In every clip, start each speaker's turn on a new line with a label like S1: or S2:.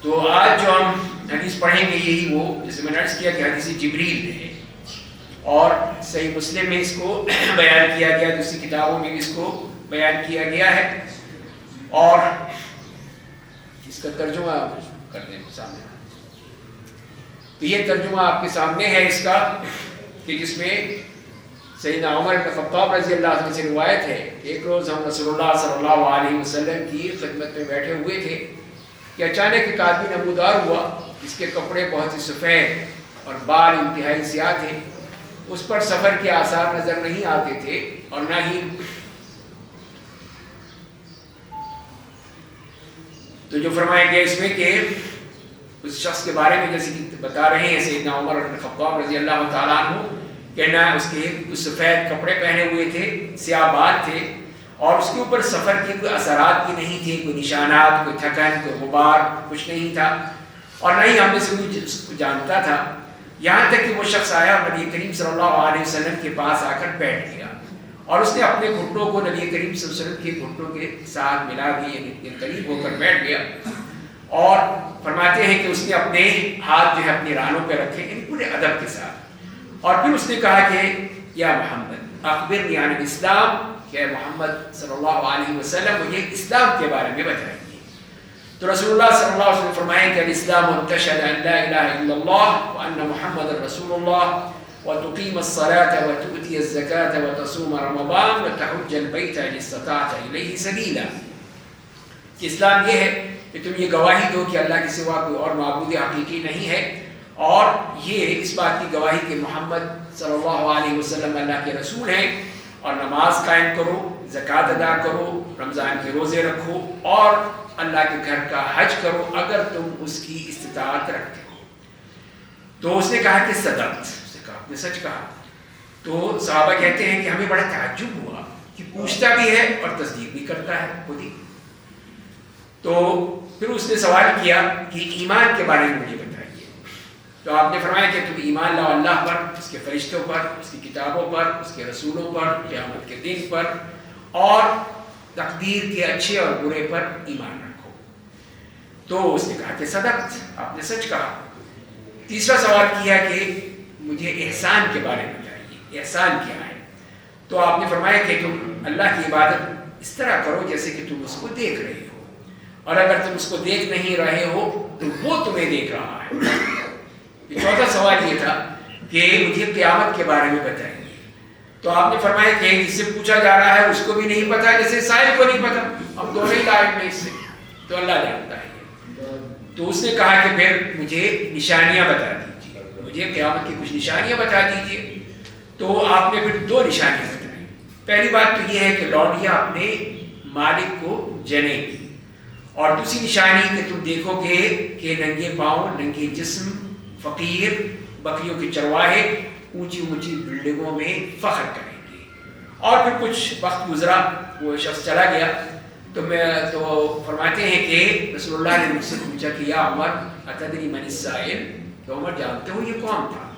S1: تو آج جو ہم حدیث پڑھیں گے یہی وہ جیسے میں نے عرض کیا کہ حدیث جبریل ہے، اور صحیح مسلم میں اس کو بیان کیا گیا، دوسری کتابوں میں بھی اس کو بیان کیا گیا ہے، اور اس کا ترجمہ کر دیں سامنے. تو یہ ترجمہ آپ کے سامنے ہے اس کا، کہ جس میں سیدنا عمر بن خطاب رضی اللہ عنہ سے روایت ہے کہ ایک روز ہم رسول اللہ صلی اللہ علیہ وسلم کی خدمت میں بیٹھے ہوئے تھے کہ اچانک ایک آدمی نمودار ہوا، اس کے کپڑے بہت ہی سفید اور بال انتہائی سیاہ تھے، اس پر سفر کے آثار نظر نہیں آتے تھے، اور نہ ہی تو جو فرمایا گیا اس میں کہ اس شخص کے بارے میں جیسے کہ بتا رہے ہیں سیدنا عمر بن خطاب رضی اللہ تعالیٰ عنہ، کہ نہ اس کے کچھ سفید کپڑے پہنے ہوئے تھے، سیاہ بال تھے، اور اس کے اوپر سفر کی کوئی اثرات بھی نہیں تھے، کوئی نشانات، کوئی تھکن، کوئی غبار، کچھ نہیں تھا، اور نہ ہی ہم میں سے کوئی اس کو جانتا تھا. یہاں تک کہ وہ شخص آیا نبی کریم صلی اللہ علیہ وسلم کے پاس آ کر بیٹھ گیا، اور اس نے اپنے گھٹنوں کو نبی کریم صلی اللہ علیہ وسلم کے گھٹنوں کے ساتھ ملا دیے، یعنی قریب ہو کر بیٹھ گیا، اور فرماتے ہیں کہ اس نے اپنے ہاتھ جو ہے اپنی رانوں پہ رکھے، یعنی پورے ادب کے ساتھ، اور پھر اس نے کہا کہ یا محمد اخبرنی عن الاسلام، کہ محمد صلی اللہ علیہ وسلم مجھے اسلام کے بارے میں بتائیے. تو رسول اللہ صلی اللہ علیہ وسلم فرمائیں کہ الاسلام ان تشهد ان لا الہ الا اللہ وان محمد رسول اللہ وتقیم الصلاة وتؤتی الزکاة وتصوم رمضان وتحج البیت ان استطعت الیہ سبیلا. کہ اسلام یہ ہے کہ تم یہ گواہی دو کہ اللہ کے سوا کوئی اور معبود حقیقی نہیں ہے، اور یہ اس بات کی گواہی کہ محمد صلی اللہ علیہ وسلم اللہ کے رسول ہیں، اور نماز قائم کرو، زکوٰۃ ادا کرو، رمضان کے روزے رکھو، اور اللہ کے گھر کا حج کرو اگر تم اس کی استطاعت رکھتے ہو. تو اس نے کہا کہ صدقت، اس نے کہا آپ نے سچ کہا. تو صحابہ کہتے ہیں کہ ہمیں بڑا تعجب ہوا کہ پوچھتا بھی ہے اور تصدیق بھی کرتا ہے خود ہی. تو پھر اس نے سوال کیا کہ ایمان کے بارے میں مجھے بتائیے. تو آپ نے فرمایا کہ تم ایمان لاؤ اللہ پر، اس کے فرشتوں پر، اس کی کتابوں پر، اس کے رسولوں پر، قیامت کے دن پر، اور تقدیر کے اچھے اور برے پر ایمان رکھو. تو اس نے کہا کہ صدقت، آپ نے سچ کہا. تیسرا سوال کیا کہ مجھے احسان کے بارے میں بتائیے، احسان کیا ہے. تو آپ نے فرمایا کہ تم اللہ کی عبادت اس طرح کرو جیسے کہ تم اس کو دیکھ رہے ہو، اور اگر تم اس کو دیکھ نہیں رہے ہو تو وہ تمہیں دیکھ رہا ہے. چوتھا سوال یہ تھا کہ مجھے قیامت کے بارے میں بتائیے. تو آپ نے فرمایا کہ جس سے پوچھا جا رہا ہے اس کو بھی نہیں پتا، جیسے سائل کو نہیں پتا، اب دونوں ہی لائق میں اس سے، تو اللہ جانتا ہے. تو اس نے کہا کہ پھر مجھے نشانیاں بتا دیجیے، مجھے قیامت کی کچھ نشانیاں بتا دیجیے. تو آپ نے پھر دو نشانیاں بتائیں. پہلی بات تو یہ ہے کہ لوڈیا اپنے مالک کو جنے گی، اور دوسری نشانی کہ تم دیکھو گے کہ ننگے پاؤں، ننگے جسم، فقیر، بکریوں کے چرواہے اونچی اونچی بلڈنگوں میں فخر کریں گے. اور پھر کچھ وقت گزرا، وہ شخص چلا گیا. تو فرماتے ہیں کہ رسول اللہ نے مجھ سے پوچھا کہ یا عمر اتدری من السائل، کہ عمر جانتے ہو یہ کون تھا؟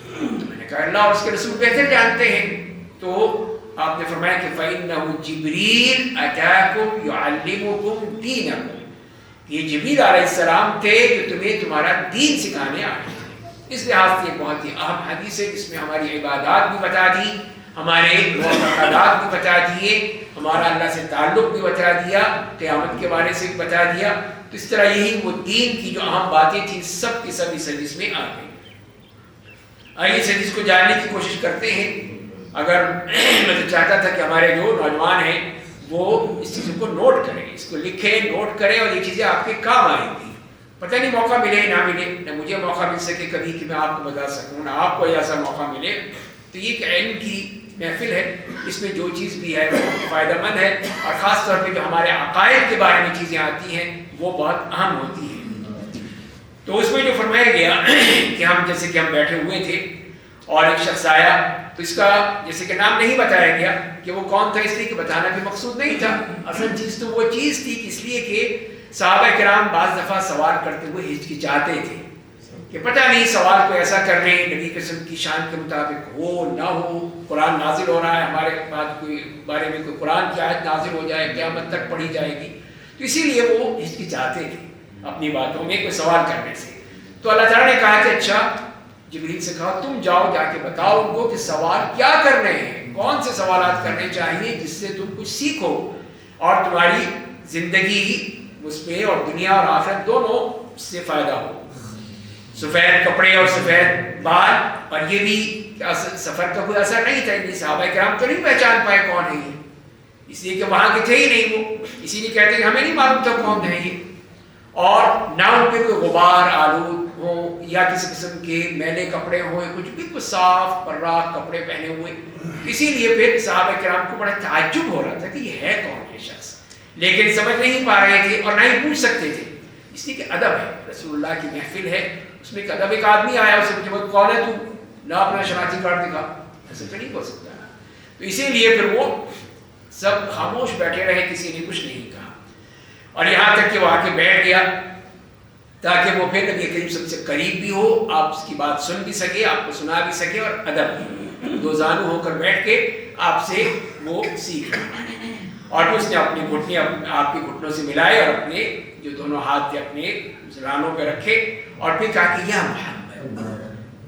S1: تو میں نے کہا اللہ اور اس کے رسول بہتر جانتے ہیں. تو آپ نے فرمایا کہ فَإِنَّهُ جِبْرِيلٌ أَتَاكُمْ يُعَلِّمُكُمْ دِينَكُمْ، یہ جبریل علیہ السلام تھے جو تمہیں تمہارا دین سکھانے آئے ہیں. اس لحاظ سے بہت ہی اہم حدیث ہے، جس میں ہماری عبادات بھی بتا دی، ہمارے معتقدات بھی بتا دیے، ہمارا اللہ سے تعلق بھی بتا دیا، قیامت کے بارے سے بھی بتا دیا. تو اس طرح یہی وہ دین کی جو اہم باتیں تھیں سب کی سب اس حدیث میں آ گئی. آئیے اس حدیث کو جاننے کی کوشش کرتے ہیں. اگر میں تو چاہتا تھا کہ ہمارے جو نوجوان ہیں وہ اس چیزوں کو نوٹ کریں، اس کو لکھیں، نوٹ کریں، اور یہ چیزیں آپ کے کام آئیں گی. پتہ نہیں موقع ملے نہ ملے، نہ مجھے موقع مل سکے کبھی کہ میں آپ کو بتا سکوں، نہ آپ کو ایسا موقع ملے. تو یہ ایک علم کی محفل ہے، اس میں جو چیز بھی ہے وہ فائدہ مند ہے، اور خاص طور پہ جو ہمارے عقائد کے بارے میں چیزیں آتی ہیں وہ بہت اہم ہوتی ہیں. تو اس میں جو فرمایا گیا کہ ہم جیسے کہ ہم بیٹھے ہوئے تھے اور ایک شخص آیا، تو اس کا جیسے کہ نام نہیں بتایا گیا کہ وہ کون تھا، اس لیے کہ بتانا بھی مقصود نہیں تھا. اصل چیز تو وہ چیز تھی اس لیے کہ صحابہ کرام بعض دفعہ سوال کرتے ہوئے ہچکچاتے تھے کہ پتہ نہیں سوال کو ایسا کر لیں نبی قسم کی شان کے مطابق ہو نہ ہو، قرآن نازل ہو رہا ہے ہمارے بعد کوئی بارے میں کوئی قرآن کی آیت نازل ہو جائے، قیامت تک پڑھی جائے گی. تو اسی لیے وہ ہچکچاتے تھے. اپنی باتوں میں کوئی سوال کرنے سے. تو اللہ تعالیٰ نے کہا کہ اچھا جبریل سے کہا تم جاؤ جا کے بتاؤ ان کو کہ سوال کیا کرنے ہیں, کون سے سوالات کرنے چاہیے جس سے تم کچھ سیکھو اور تمہاری زندگی اس پہ اور دنیا اور آخرت دونوں سے فائدہ ہو. سفید کپڑے اور سفید بال, اور یہ بھی سفر کا کوئی اثر نہیں تھا, یہ صحابہ کرام تو نہیں پہچان پائے کون ہے یہ, اس لیے کہ وہاں کے تھے ہی نہیں وہ, اسی لیے کہتے ہیں کہ ہمیں نہیں معلوم تھا کون ہے یہ, اور نہ ان پہ کوئی غبار آلود ہو یا کسی قسم کے میلے کپڑے ہوئے, کچھ بھی کوئی صاف براق کپڑے پہنے ہوئے. اسی لیے پھر صحابہ کرام کو بڑا تعجب ہو رہا تھا کہ یہ ہے کون یہ شخص, لیکن سمجھ نہیں پا رہے تھے اور نہ ہی پوچھ سکتے تھے, اس لیے کہ ادب ہے, رسول اللہ کی محفل ہے, اس میں ایک ادب. ایک آدمی آیا اسے پوچھا کون ہے تو, نہ اپنا شناختی کارڈ دکھا, ایسا تو نہیں ہو سکتا. تو اسی لیے پھر وہ سب خاموش بیٹھے رہے, کسی نے کچھ نہیں کہا, اور یہاں تک کہ وہ آ کے بیٹھ گیا تاکہ وہ پھر نبی کریم سب سے قریب بھی ہو, آپ اس کی بات سن بھی سکے, آپ کو سنا بھی سکے, اور ادب بھی, دو زانو ہو کر بیٹھ کے آپ سے وہ سیکھ رہا ہے. اور اس نے اپنی گھٹنے آپ کے گھٹنوں سے ملائے اور اپنے جو دونوں ہاتھ تھے اپنے رانوں پہ رکھے, اور پھر کہا کہ یا محمد.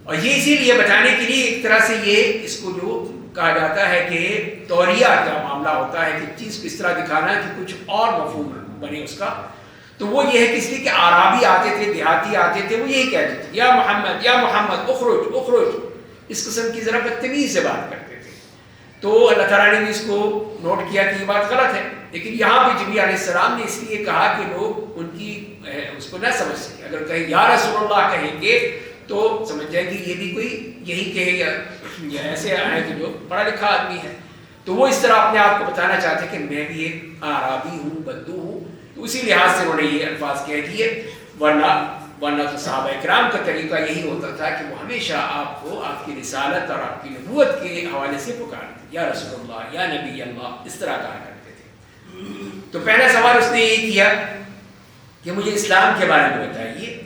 S1: اور یہ اسی لیے بتانے کے لیے ایک طرح سے یہ اس کو جو کہا جاتا ہے کہ توریہ کا معاملہ ہوتا ہے کہ چیز کو اس طرح دکھانا کہ کچھ اور مفہوم بنے اس کا. تو وہ یہ ہے کہ اس لیے کہ عرابی آتے تھے, دیہاتی آتے تھے, وہ یہی کہتے تھے یا محمد اخرج اخرج, اس قسم کی ذرا بدتمیز سے بات کرتے تھے. تو اللہ تعالیٰ نے بھی اس کو نوٹ کیا کہ یہ بات غلط ہے, لیکن یہاں پہ جبریل علیہ السلام نے اس لیے کہا کہ لوگ ان کی اس کو نہ سمجھ سکے. اگر کہیں یا رسول اللہ کہیں گے تو سمجھ جائیں گے یہ بھی کوئی یہی کہے یا ایسے آئے کہ جو پڑھا لکھا آدمی ہے. تو وہ اس طرح اپنے آپ کو بتانا چاہتے کہ میں بھی ایک عرابی ہوں, بدو ہوں. تو اسی لحاظ سے انہوں نے یہ الفاظ کہہ دیے, ورنہ تو صحابہ اکرام کا طریقہ یہی ہوتا تھا کہ وہ ہمیشہ آپ کو آپ کی رسالت اور آپ کی نبوت کے حوالے سے پکارتے, یا رسول اللہ, یا نبی اللہ, اس طرح کہا کرتے تھے. تو پہلا سوال اس نے یہ کیا کہ مجھے اسلام کے بارے میں بتائیے.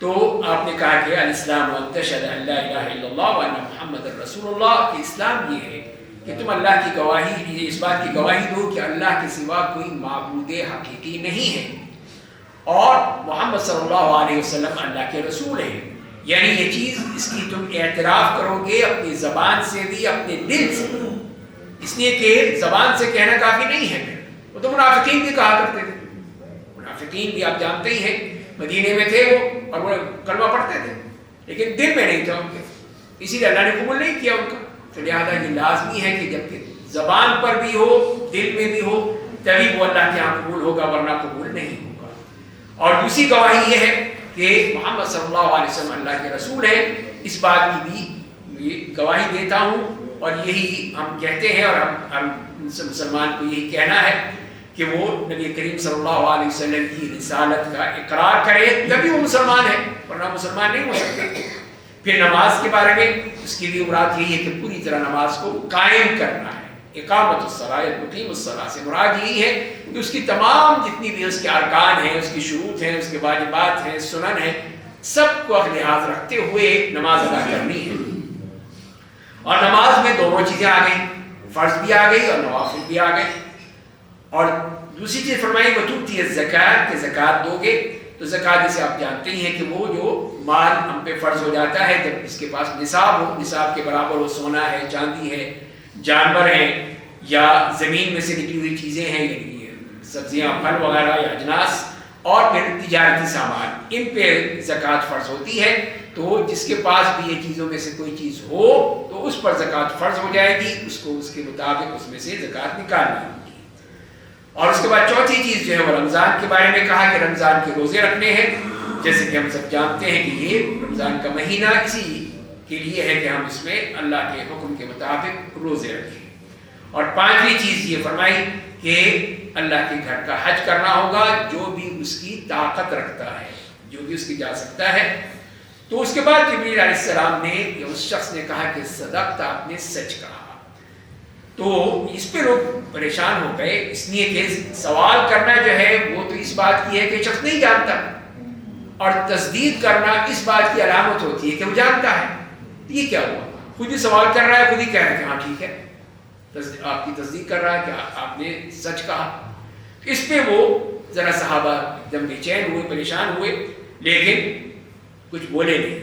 S1: تو آپ نے کہا کہ الاسلام ان تشهد ان لا الہ الا اللہ وان محمد رسول اللہ, کہ اسلام یہ ہے کہ تم اللہ کی گواہی, اس بات کی گواہی دو کہ اللہ کے سوا کوئی معبود حقیقی نہیں ہے, اور محمد صلی اللہ علیہ وسلم اللہ کے رسول ہیں. یعنی یہ چیز اس کی تم اعتراف کرو گے اپنی زبان سے بھی, اپنے دل سے, اس لیے کہ زبان سے کہنا کافی نہیں ہے. وہ تو منافقین بھی کہا کرتے تھے, منافقین بھی آپ جانتے ہی ہیں, مدینے میں تھے وہ اور وہ کلمہ پڑھتے تھے لیکن دل میں نہیں تھا ان کے, اسی لیے اللہ نے قبول نہیں کیا ان کا. تو لہٰذا یہ لازمی ہے کہ جب کہ زبان پر بھی ہو, دل میں بھی ہو, تبھی وہ اللہ کے یہاں قبول ہوگا, ورنہ قبول نہیں ہوگا. اور دوسری گواہی یہ ہے کہ محمد صلی اللہ علیہ وسلم اللہ کے رسول ہیں, اس بات کی بھی گواہی دیتا ہوں, اور یہی ہم کہتے ہیں, اور ہم مسلمان کو یہی کہنا ہے کہ وہ نبی کریم صلی اللہ علیہ وسلم کی رسالت کا اقرار کرے تبھی وہ مسلمان ہے, ورنہ مسلمان نہیں ہو سکتے. پھر نماز کے بارے میں اس کی بھی مراد یہی ہے کہ پوری طرح نماز کو قائم کرنا ہے. اقامت الصلاۃ مقیم الصلاۃ سے مراد یہی ہے کہ اس کی تمام جتنی بھی اس کے ارکان ہیں, اس کی شروط ہیں, اس کے واجبات ہیں, سنن ہیں, سب کو لحاظ رکھتے ہوئے نماز ادا کرنی ہے. اور نماز میں دونوں چیزیں آ گئیں, فرض بھی آ گئی اور نوافل بھی آ گئے. اور دوسری چیز فرمائی وتؤتی الزکات, کہ زکات دو گے. تو زکات جسے آپ جانتے ہی ہیں کہ وہ جو مال ہم پہ فرض ہو جاتا ہے جب اس کے پاس نصاب ہو, نصاب کے برابر ہو, سونا ہے, چاندی ہے, جانور ہیں, یا زمین میں سے نکلی ہوئی چیزیں ہیں, یعنی سبزیاں, پھل وغیرہ یا اجناس, اور پھر تجارتی سامان, ان پہ زکوٰۃ فرض ہوتی ہے. تو جس کے پاس بھی یہ چیزوں میں سے کوئی چیز ہو تو اس پر زکوٰۃ فرض ہو جائے گی, اس کو اس کے مطابق اس میں سے زکوٰۃ نکالنی ہوگی. اور اس کے بعد چوتھی چیز جو ہے وہ رمضان کے بارے میں کہا کہ رمضان کے روزے رکھنے ہیں, جیسے کہ ہم سب جانتے ہیں کہ یہ رمضان کا مہینہ اسی کے لیے ہے کہ ہم اس میں اللہ کے حکم کے مطابق روزے رکھیں. اور پانچویں چیز یہ فرمائی کہ اللہ کے گھر کا حج کرنا ہوگا, جو بھی اس کی طاقت رکھتا ہے, جو بھی اس کی جا سکتا ہے. تو اس کے بعد جبریل علیہ السلام نے یا اس شخص نے کہا کہ صدقت, آپ نے سچ کہا. تو اس پہ لوگ پریشان ہو گئے, اس لیے کہ سوال کرنا جو ہے وہ تو اس بات کی ہے کہ شخص نہیں جانتا, اور تصدیق کرنا اس بات کی علامت ہوتی ہے کہ وہ جانتا ہے. یہ کیا ہوا, خود ہی سوال کر رہا ہے, خود ہی کہہ رہا ہے کہ ہاں ٹھیک ہے, آپ کی تصدیق کر رہا ہے کہ آپ نے سچ کہا. اس پہ وہ ذرا صحابہ ایک دم بے چین ہوئے، پریشان ہوئے، لیکن کچھ بولے نہیں.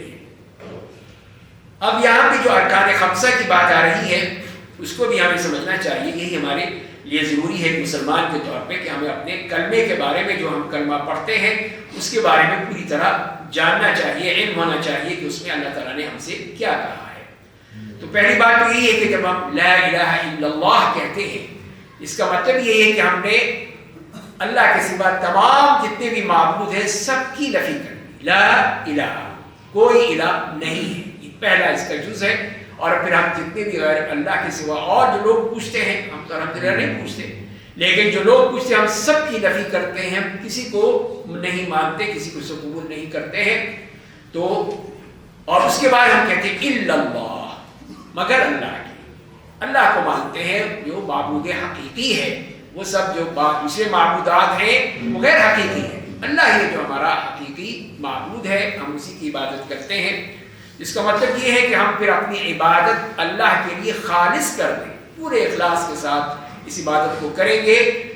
S1: اب یہاں پہ جو ارکان خمسہ کی بات آ رہی ہے اس کو بھی ہمیں سمجھنا چاہیے. یہی ہمارے لیے ضروری ہے مسلمان کے طور پہ کہ ہمیں اپنے کلمے کے بارے میں، جو ہم کلمہ پڑھتے ہیں اس کے بارے میں پوری طرح جاننا چاہیے، علم ہونا چاہیے کہ اس میں اللہ تعالیٰ نے ہم سے کیا کہا ہے. تو پہلی بات تو یہی ہے کہ جب ہم لا الہ الا اللہ کہتے ہیں، اس کا مطلب یہ ہے کہ ہم نے اللہ کے سوا تمام جتنے بھی معبود ہیں سب کی نفی کرنی. لا الہ، کوئی الہ نہیں ہے، یہ پہلا اس کا جز ہے. اور پھر ہم جتنے بھی غیر اللہ کے سوا اور جو لوگ پوچھتے ہیں، ہم تو الحمدللہ نہیں پوچھتے، لیکن جو لوگ پوچھتے ہیں ہم سب کی نفی کرتے ہیں. ہم کسی کو نہیں مانتے، کسی کو قبول نہیں کرتے ہیں. تو اور اس کے بعد ہم کہتے ہیں الا اللہ، مگر اللہ کی. اللہ کو مانتے ہیں جو معبود حقیقی ہے. وہ سب جو دوسرے معبودات ہیں وہ غیر حقیقی ہیں. اللہ ہی جو ہمارا حقیقی معبود ہے، ہم اسی کی عبادت کرتے ہیں. اس کا مطلب یہ ہے کہ ہم پھر اپنی عبادت اللہ کے لیے خالص کر دیں، پورے اخلاص کے ساتھ اس عبادت کو کریں گے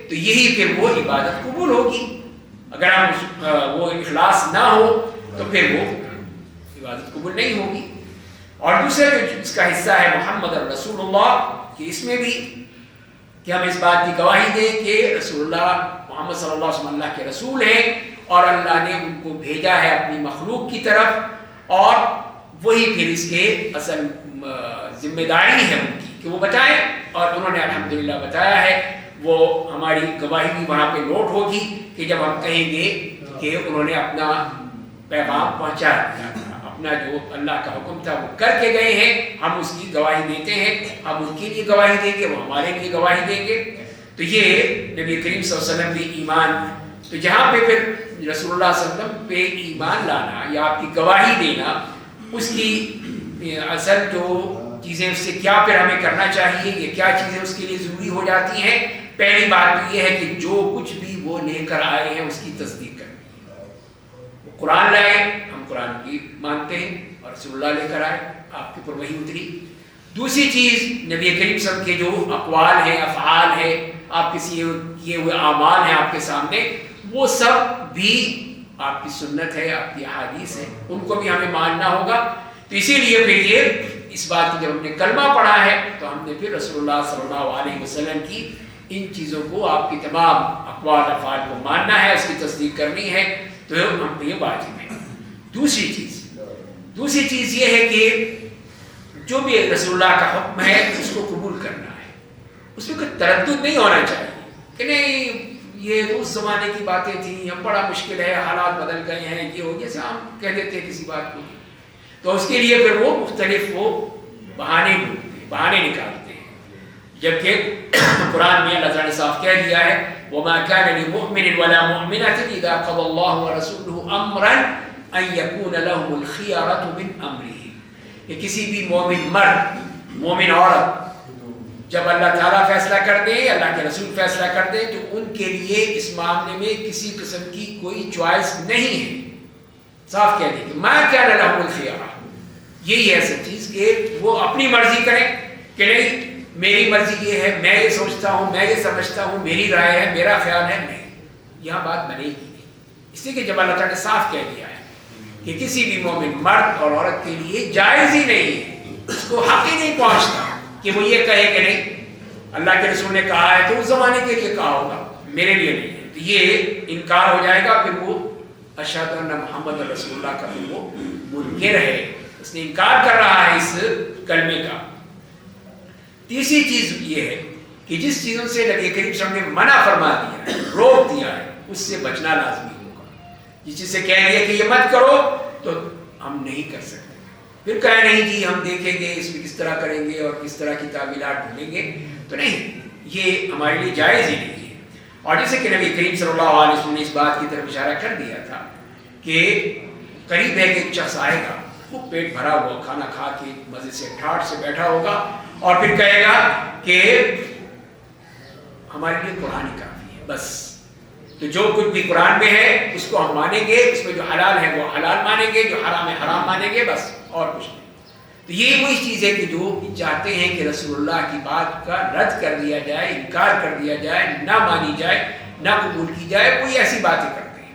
S1: تو یہی پھر وہ عبادت قبول ہوگی. اگر ہم وہ اخلاص نہ ہو تو پھر وہ عبادت قبول نہیں ہوگی. اور دوسرا جو اس کا حصہ ہے محمد رسول اللہ، کہ اس میں بھی کہ ہم اس بات کی گواہی دیں کہ رسول اللہ محمد صلی اللہ علیہ وسلم اللہ کے رسول ہیں اور اللہ نے ان کو بھیجا ہے اپنی مخلوق کی طرف، اور وہی پھر اس کے اصل ذمہ داری ہے ان کی کہ وہ بتائیں. اور انہوں نے الحمدللہ بتایا ہے. وہ ہماری گواہی بھی وہاں پہ نوٹ ہوگی کہ جب ہم کہیں گے کہ انہوں نے اپنا پیغام پہنچا دیا تھا، اپنا جو اللہ کا حکم تھا وہ کر کے گئے ہیں، ہم اس کی گواہی دیتے ہیں. ہم ان کے لیے گواہی دیں گے، وہ ہمارے لیے گواہی دیں گے. تو یہ نبی کریم صلی اللہ علیہ وسلم بھی ایمان. تو جہاں پہ پھر رسول اللہ صلی اللہ علیہ وسلم پہ ایمان لانا یا آپ کی گواہی دینا، اس کی اصل جو چیزیں اس سے کیا پھر ہمیں کرنا چاہیے، یہ کیا چیزیں اس کے لیے ضروری ہو جاتی ہیں. پہلی بات تو یہ ہے کہ جو کچھ بھی وہ لے کر آئے ہیں اس کی تصدیق کرنی. وہ قرآن لائے، ہم قرآن کی مانتے ہیں، اور رسول اللہ لے کر آئے، آپ کے اوپر وہی اتری. دوسری چیز نبی کریم صلی اللہ علیہ وسلم کے جو اقوال ہیں، افعال ہیں، آپ کے کیے ہوئے اعمال ہیں آپ کے سامنے، وہ سب بھی آپ کی سنت ہے، آپ کی احادیث ہے، ان کو بھی ہمیں ماننا ہوگا. تو اسی لیے پھر یہ اس بات کی جب ہم نے کلمہ پڑھا ہے تو ہم نے پھر رسول اللہ صلی اللہ علیہ وسلم کی ان چیزوں کو، آپ کی تمام اقوال افعال کو ماننا ہے، اس کی تصدیق کرنی ہے. تو ہم پہ یہ واجب ہے. دوسری چیز یہ ہے کہ جو بھی رسول اللہ کا حکم ہے اس کو قبول کرنا ہے. اس میں کوئی تردد نہیں ہونا چاہیے کہ نہیں یہ تو اس زمانے کی باتیں تھیں، اب بڑا مشکل ہے، حالات بدل گئے ہیں، یہ ہو جیسے ہم کہہ دیتے ہیں کسی بات کو. تو اس کے لیے پھر وہ مختلف وہ بہانے نکالتے ہیں. جبکہ قرآن میں اللہ تعالیٰ نے صاف کہہ دیا ہے وَمَا كَانَ لِمُؤْمِنٍ وَلَا مُؤْمِنَةٍ إِذَا قَضَى اللَّهُ وَرَسُولُهُ أَمْرًا أَن يَكُونَ لَهُمُ الْخِيَرَةُ مِنْ أَمْرِهِ. کہ کسی بھی مومن مرد، مومن عورت جب اللہ تعالیٰ فیصلہ کر دے، اللہ کے رسول فیصلہ کر دے، تو ان کے لیے اس معاملے میں کسی قسم کی کوئی چوائس نہیں ہے. صاف کہہ دیں کہ مَا كَانَ لَهُمُ الْخِيَرَةُ. یہی ایسا چیز کہ وہ اپنی مرضی کریں کہ نہیں میری مرضی یہ ہے، میں یہ سوچتا ہوں، میں یہ سمجھتا ہوں، میری رائے ہے، میرا خیال ہے. نہیں، یہاں بات بنے گی نہیں. اس لیے کہ جب اللہ تعالیٰ نے صاف کہہ دیا ہے کہ کسی بھی مومن مرد اور عورت کے لیے جائز ہی نہیں ہے، اس کو حق ہی نہیں پہنچتا کہ وہ یہ کہے کہ نہیں اللہ کے رسول نے کہا ہے تو اس زمانے کے لیے کہا ہوگا، میرے لیے نہیں ہے. تو یہ انکار ہو جائے گا، پھر وہ اشہد ان محمد رسول اللہ کا پھر وہ منکر ہے، اس نے انکار کر رہا ہے اس کلمے کا. تیسری چیز یہ ہے کہ جس چیزوں سے نبی کریم صلی اللہ علیہ وسلم نے منع فرما دیا ہے، روک دیا ہے، اس سے بچنا لازمی ہوگا. جس چیز سے کہہ دیا کہ یہ مت کرو تو ہم نہیں کر سکتے. پھر کہے نہیں جی ہم دیکھیں گے اس میں کس طرح کریں گے اور کس طرح کی تعویلات ڈھونڈیں گے، تو نہیں، یہ ہمارے لیے جائز ہی نہیں ہے. اور جیسے کہ نبی کریم صلی اللہ علیہ وسلم نے اس بات کی طرف اشارہ کر دیا تھا کہ قریب ہے کہ ایک شخص آئے گا، وہ پیٹ بھرا ہوا کھانا کھا کے مزے سے ٹھاٹ سے بیٹھا ہوگا اور پھر کہے گا کہ ہمارے لیے قرآن ہی کافی ہے بس. تو جو کچھ بھی قرآن میں ہے اس کو ہم مانیں گے، اس میں جو حلال ہے وہ حلال مانیں گے، جو حرام ہے حرام مانیں گے، بس اور کچھ نہیں. تو یہ وہی چیز ہے کہ جو چاہتے ہیں کہ رسول اللہ کی بات کا رد کر دیا جائے، انکار کر دیا جائے، نہ مانی جائے، نہ قبول کی جائے، کوئی ایسی باتیں کرتے ہیں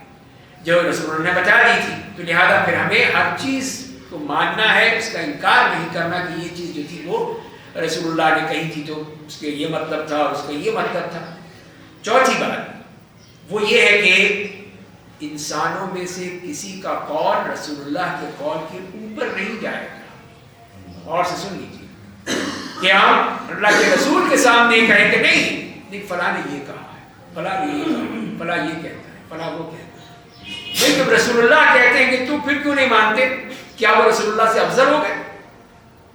S1: جو رسول اللہ نے بتا دی تھی. تو لہذا پھر ہمیں ہر چیز کو ماننا ہے، اس کا انکار نہیں کرنا کہ یہ چیز جو تھی وہ رسول اللہ نے کہی تھی تو اس کے یہ مطلب تھا، اس کا یہ مطلب تھا. چوتھی بات وہ یہ ہے کہ انسانوں میں سے کسی کا قول رسول اللہ کے قول کے اوپر نہیں جائے گا. اور سے سن لیجیے کہ ہم اللہ کے رسول کے سامنے کہیں کہ نہیں فلاں نے یہ کہا ہے، فلاں نے یہ کہا ہے، فلاں یہ کہتا ہے، فلاں وہ کہتا ہے. نہیں جب رسول اللہ کہتے ہیں کہ تو پھر کیوں نہیں مانتے؟ کیا وہ رسول اللہ سے افضل ہو گئے،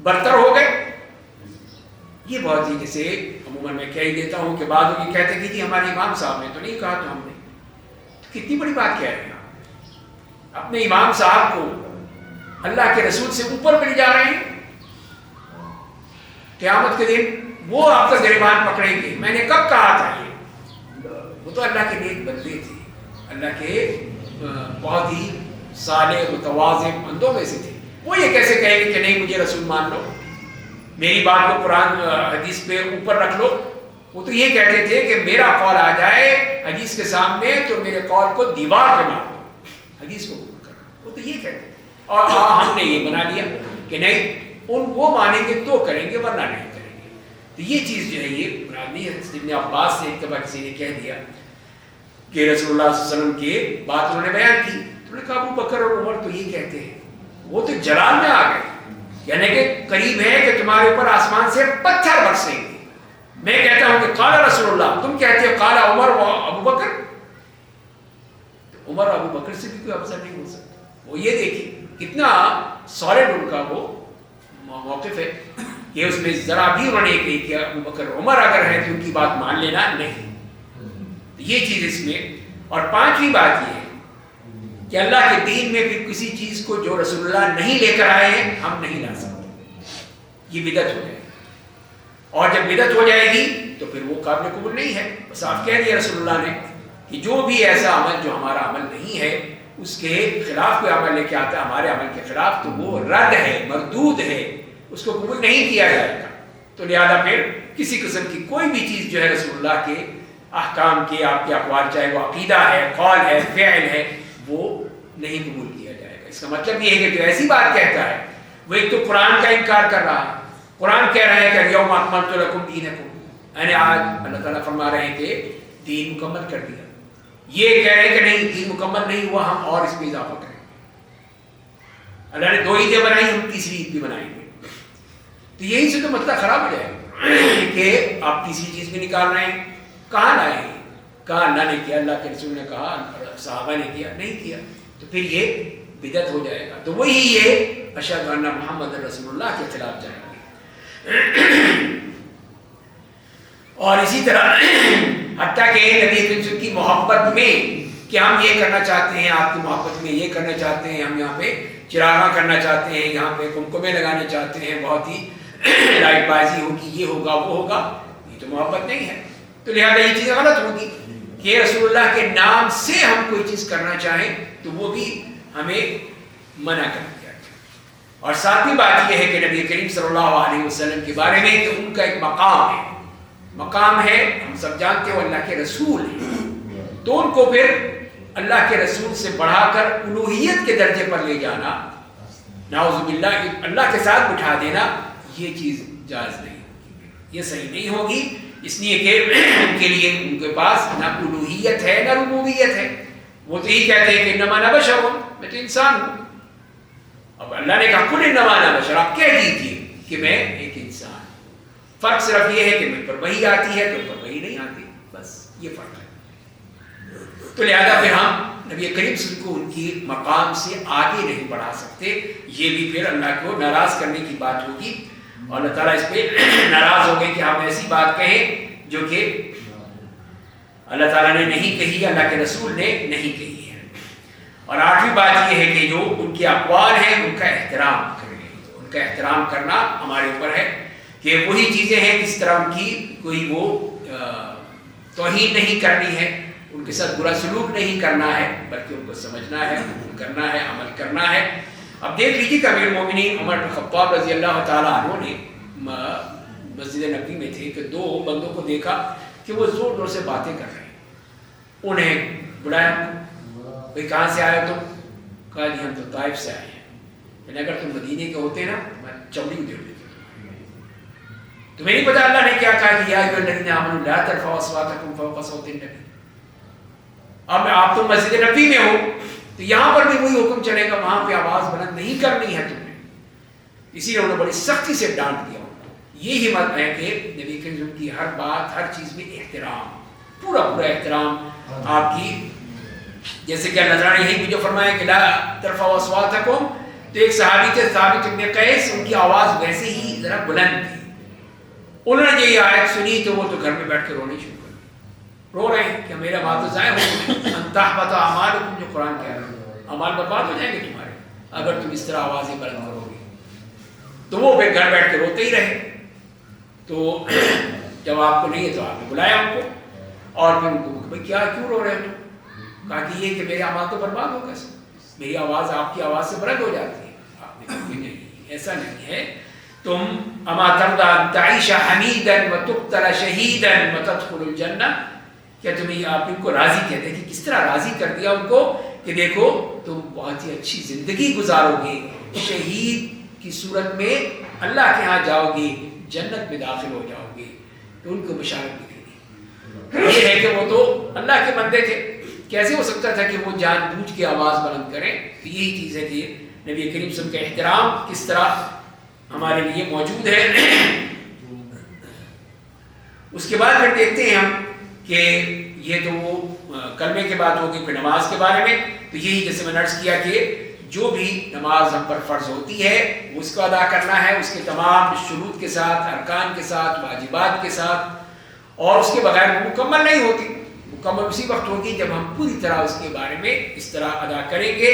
S1: برتر ہو گئے؟ یہ بہت ہی جیسے عموماً میں کہہ دیتا ہوں کہ بعض لوگ یہ کہتے ہیں کہ جی ہمارے امام صاحب نے تو نہیں کہا تو ہم نے. کتنی بڑی بات کہہ رہے ہیں آپ، اپنے امام صاحب کو اللہ کے رسول سے اوپر مل جا رہے ہیں. قیامت کے دن وہ آپ کا گریبان پکڑیں گے، میں نے کب کہا تھا یہ؟ وہ تو اللہ کے نیک بندے تھے، اللہ کے بہت ہی صالح متواضع بندوں میں سے تھے. وہ یہ کیسے کہیں گے کہ نہیں مجھے رسول مان لو، میری بات کو قرآن حدیث پہ اوپر رکھ لو؟ وہ تو یہ کہتے تھے کہ میرا قول آ جائے حدیث کے سامنے تو میرے قول کو دیوار پہ مار دو، حدیث کو قبول کر. وہ تو یہ کہتے تھے. اور ہم نے یہ بنا لیا کہ نہیں وہ مانیں گے تو کریں گے ورنہ نہیں کریں گے. تو یہ چیز جو ہے یہ بنیاد نہیں ہے. ابن عباس سے ایک دفعہ کسی نے کہہ دیا کہ رسول اللہ صلی اللہ علیہ وسلم کی بات انہوں نے بیان کی، تو انہوں نے کہا ابو بکر اور عمر تو یہ کہتے ہیں، وہ تو جلال میں آ گئے، یعنی کہ قریب ہے کہ تمہارے اوپر آسمان سے پتھر برسیں گے. میں کہتا ہوں کہ قال رسول اللہ، تم کہتے ہو قال عمر و ابو بکر. عمر ابو بکر سے بھی کوئی افضل نہیں ہو سکتا. وہ یہ دیکھیں کتنا سالڈ ان کا وہ موقف ہے کہ اس میں ذرا بھی انہوں نے کہی کہ ابو بکر عمر اگر ہیں تو ان کی بات مان لینا نہیں. یہ چیز اس میں. اور پانچویں بات یہ ہے کہ اللہ کے دین میں بھی کسی چیز کو جو رسول اللہ نہیں لے کر آئے ہیں ہم نہیں لا سکتے، یہ بدعت ہو جائے گی. اور جب بدعت ہو جائے گی تو پھر وہ قابل قبول نہیں ہے. صاف کہہ دیا رسول اللہ نے کہ جو بھی ایسا عمل جو ہمارا عمل نہیں ہے اس کے خلاف کوئی عمل لے کے آتا ہے ہمارے عمل کے خلاف تو وہ رد ہے، مردود ہے، اس کو قبول نہیں کیا جائے گا. تو لہذا پھر کسی قسم کی کوئی بھی چیز جو ہے رسول اللہ کے احکام کے آپ کے اقوال، چاہے وہ عقیدہ ہے، قول ہے، فعل ہے، وہ نہیں قبول کیا جائے گا. اس کا مطلب یہ ہے کہ جو ایسی بات کہتا ہے وہ ایک تو قرآن کا انکار کر رہا ہے. قرآن کہہ رہا ہے کہ الیوم اکملت لکم دینکم، یعنی آج اللہ تعالیٰ فرما رہے ہیں کہ دین مکمل کر دیا. یہ کہہ رہے ہیں کہ نہیں دین مکمل نہیں ہوا، ہم اور اس میں اضافہ کریں گے. اللہ نے 2 عیدیں بنائی، ہم تیسری عید بھی بنائیں گے. تو یہی سے تو مسئلہ خراب ہو جائے گا کہ آپ تیسری چیز بھی نکال رہے ہیں. کہاں لائے ہیں؟ کہا اللہ نے کیا، اللہ کے رسول نے کہا، صحابہ نے کیا، نہیں کیا. تو پھر یہ بدعت ہو جائے گا. تو وہی یہ اشہد ان محمد رسول اللہ کے خلاف جائیں گے. اور اسی طرح حتیٰ کہ نبی کریم کی محبت میں کہ ہم یہ کرنا چاہتے ہیں، آپ کی محبت میں یہ کرنا چاہتے ہیں، ہم یہاں پہ چراغاں کرنا چاہتے ہیں، یہاں پہ کمکمے لگانے چاہتے ہیں، بہت ہی لائٹ بازی ہوگی، یہ ہوگا وہ ہوگا، یہ تو محبت نہیں ہے. تو لہٰذا یہ چیز غلط ہوگی کہ رسول اللہ کے نام سے ہم کوئی چیز کرنا چاہیں تو وہ بھی ہمیں منع کر دیا گیا. اور ساتویں بات یہ ہے کہ نبی کریم صلی اللہ علیہ وسلم کے بارے میں کہ ان کا ایک مقام ہے، ہم سب جانتے ہیں وہ اللہ کے رسول ہیں. تو ان کو پھر اللہ کے رسول سے بڑھا کر الوہیت کے درجے پر لے جانا، نعوذ باللہ اللہ کے ساتھ بٹھا دینا، یہ چیز جائز نہیں ہوگی، یہ صحیح نہیں ہوگی. اس لیے کہ ان کے لیے ان کے پاس نہ الوہیت ہے نہ ربوبیت ہے. وہ تو یہی کہتے ہیں کہ انما انا بشر، میں تو انسان ہوں. اب اللہ نے کہا کل انما انا بشر، آپ کہہ دیجیے کہ میں ایک انسان ہوں. فرق صرف یہ ہے کہ مجھ پر وحی آتی ہے تو پر وحی نہیں آتی، بس یہ فرق ہے. تو لہذا پھر ہم نبی کریم صلی اللہ علیہ وسلم کو ان کی مقام سے آگے نہیں بڑھا سکتے. یہ بھی پھر اللہ کو ناراض کرنے کی بات ہوگی اور اللہ تعالیٰ اس پہ ناراض ہو گئے کہ ہم ایسی بات کہیں جو کہ اللہ تعالیٰ نے نہیں کہی، اللہ کے رسول نے نہیں کہی ہے. اور آٹھویں بات یہ ہے کہ جو ان کے اقوال ہیں ان کا احترام کریں. ان کا احترام کرنا ہمارے اوپر ہے کہ وہی چیزیں ہیں کس طرح ان کی کوئی وہ توہین نہیں کرنی ہے، ان کے ساتھ برا سلوک نہیں کرنا ہے، بلکہ ان کو سمجھنا ہے، قبول کرنا ہے، عمل کرنا ہے. اب دیکھ لیجیے کہ امیر المومنین عمر بن خطاب رضی اللہ تعالیٰ عنہ نے مسجد نبوی میں تھے کہ 2 بندوں کو دیکھا کہ وہ زور زور سے باتیں کر رہے ہیں. انہیں بلایا بھائی کہاں سے آئے تم؟ کہا جی ہم تو طائف سے آئے ہیں. یعنی اگر تم مدینے کے ہوتے نا میں چمڑی ادھیڑ دیتا. تمہیں نہیں پتا اللہ نے کیا کہا کہ یا ایھا الذین آمنوا لا ترفعوا اصواتکم فوق صوت النبی. اب آپ تو مسجد نبی میں ہو تو یہاں پر بھی وہی حکم چلے گا, وہاں پہ آواز بلند نہیں کرنی ہے تم نے. اسی لیے انہوں نے بڑی سختی سے ڈانٹ دیا. یہ ہمت ہے کہ نبی کریم کی ہر بات ہر چیز میں احترام, پورا پورا احترام آپ کی. جیسے کہ اللہ تعالیٰ نے یہی جو فرمایا کہ لا ترفعوا اصواتکم, تو ایک صحابی تھے ثابت بن قیس, ان کی آواز ویسے ہی ذرا بلند تھی. انہوں نے یہ آیت سنی تو وہ تو گھر میں بیٹھ کے رونے شروع کر دیا. رو رہے ہیں کہ میرا بات تو ضائع ہو گئی. ان تحبط اعمالکم, جو قرآن کہہ رہا ہے اعمال برباد ہو جائیں گے تمہارے اگر تم اس طرح آوازیں بلند کرو گے. تو وہ پھر گھر بیٹھ کے روتے ہی رہے. تو جب آپ کو نہیں ہے تو آپ نے بلایا ان کو اور پھر ان کو بھائی کیا کیوں رو رہے ہو تم؟ کہا کہ یہ کہ میرے اعمال تو برباد ہو گئے, میری آواز آپ کی آواز سے بلند ہو جاتی ہے. آپ نے کہا کہ نہیں ایسا نہیں ہے, تم اما ترضى ان تعيش حمیدا وتقتل شہیدا وتدخل الجنہ, کیا تمہیں آپ ان کو راضی کہتے ہیں کہ کس طرح راضی کر دیا ان کو کہ دیکھو تم بہت ہی اچھی زندگی گزارو گے, شہید کی صورت میں اللہ کے ہاں جاؤ گے, جنت میں داخل ہو جاؤ گے. تو ان کو بشارت دی گئی. یہ ہے کہ وہ تو اللہ کے بندے تھے, کیسے ہو سکتا تھا کہ وہ جان بوجھ کے آواز بلند کریں. تو یہی چیز ہے کہ نبی کریم صلی اللہ علیہ وسلم کا احترام کس طرح ہمارے لیے موجود ہے. اس کے بعد پھر دیکھتے ہیں ہم کہ یہ تو وہ کلمے کے بعد ہوگی. پھر نماز کے بارے میں تو یہی جیسے میں نے عرض کیا کہ جو بھی نماز ہم پر فرض ہوتی ہے اس کو ادا کرنا ہے, اس کے تمام شروط کے ساتھ, ارکان کے ساتھ, واجبات کے ساتھ, اور اس کے بغیر وہ مکمل نہیں ہوتی. مکمل اسی وقت ہوگی جب ہم پوری طرح اس کے بارے میں اس طرح ادا کریں گے.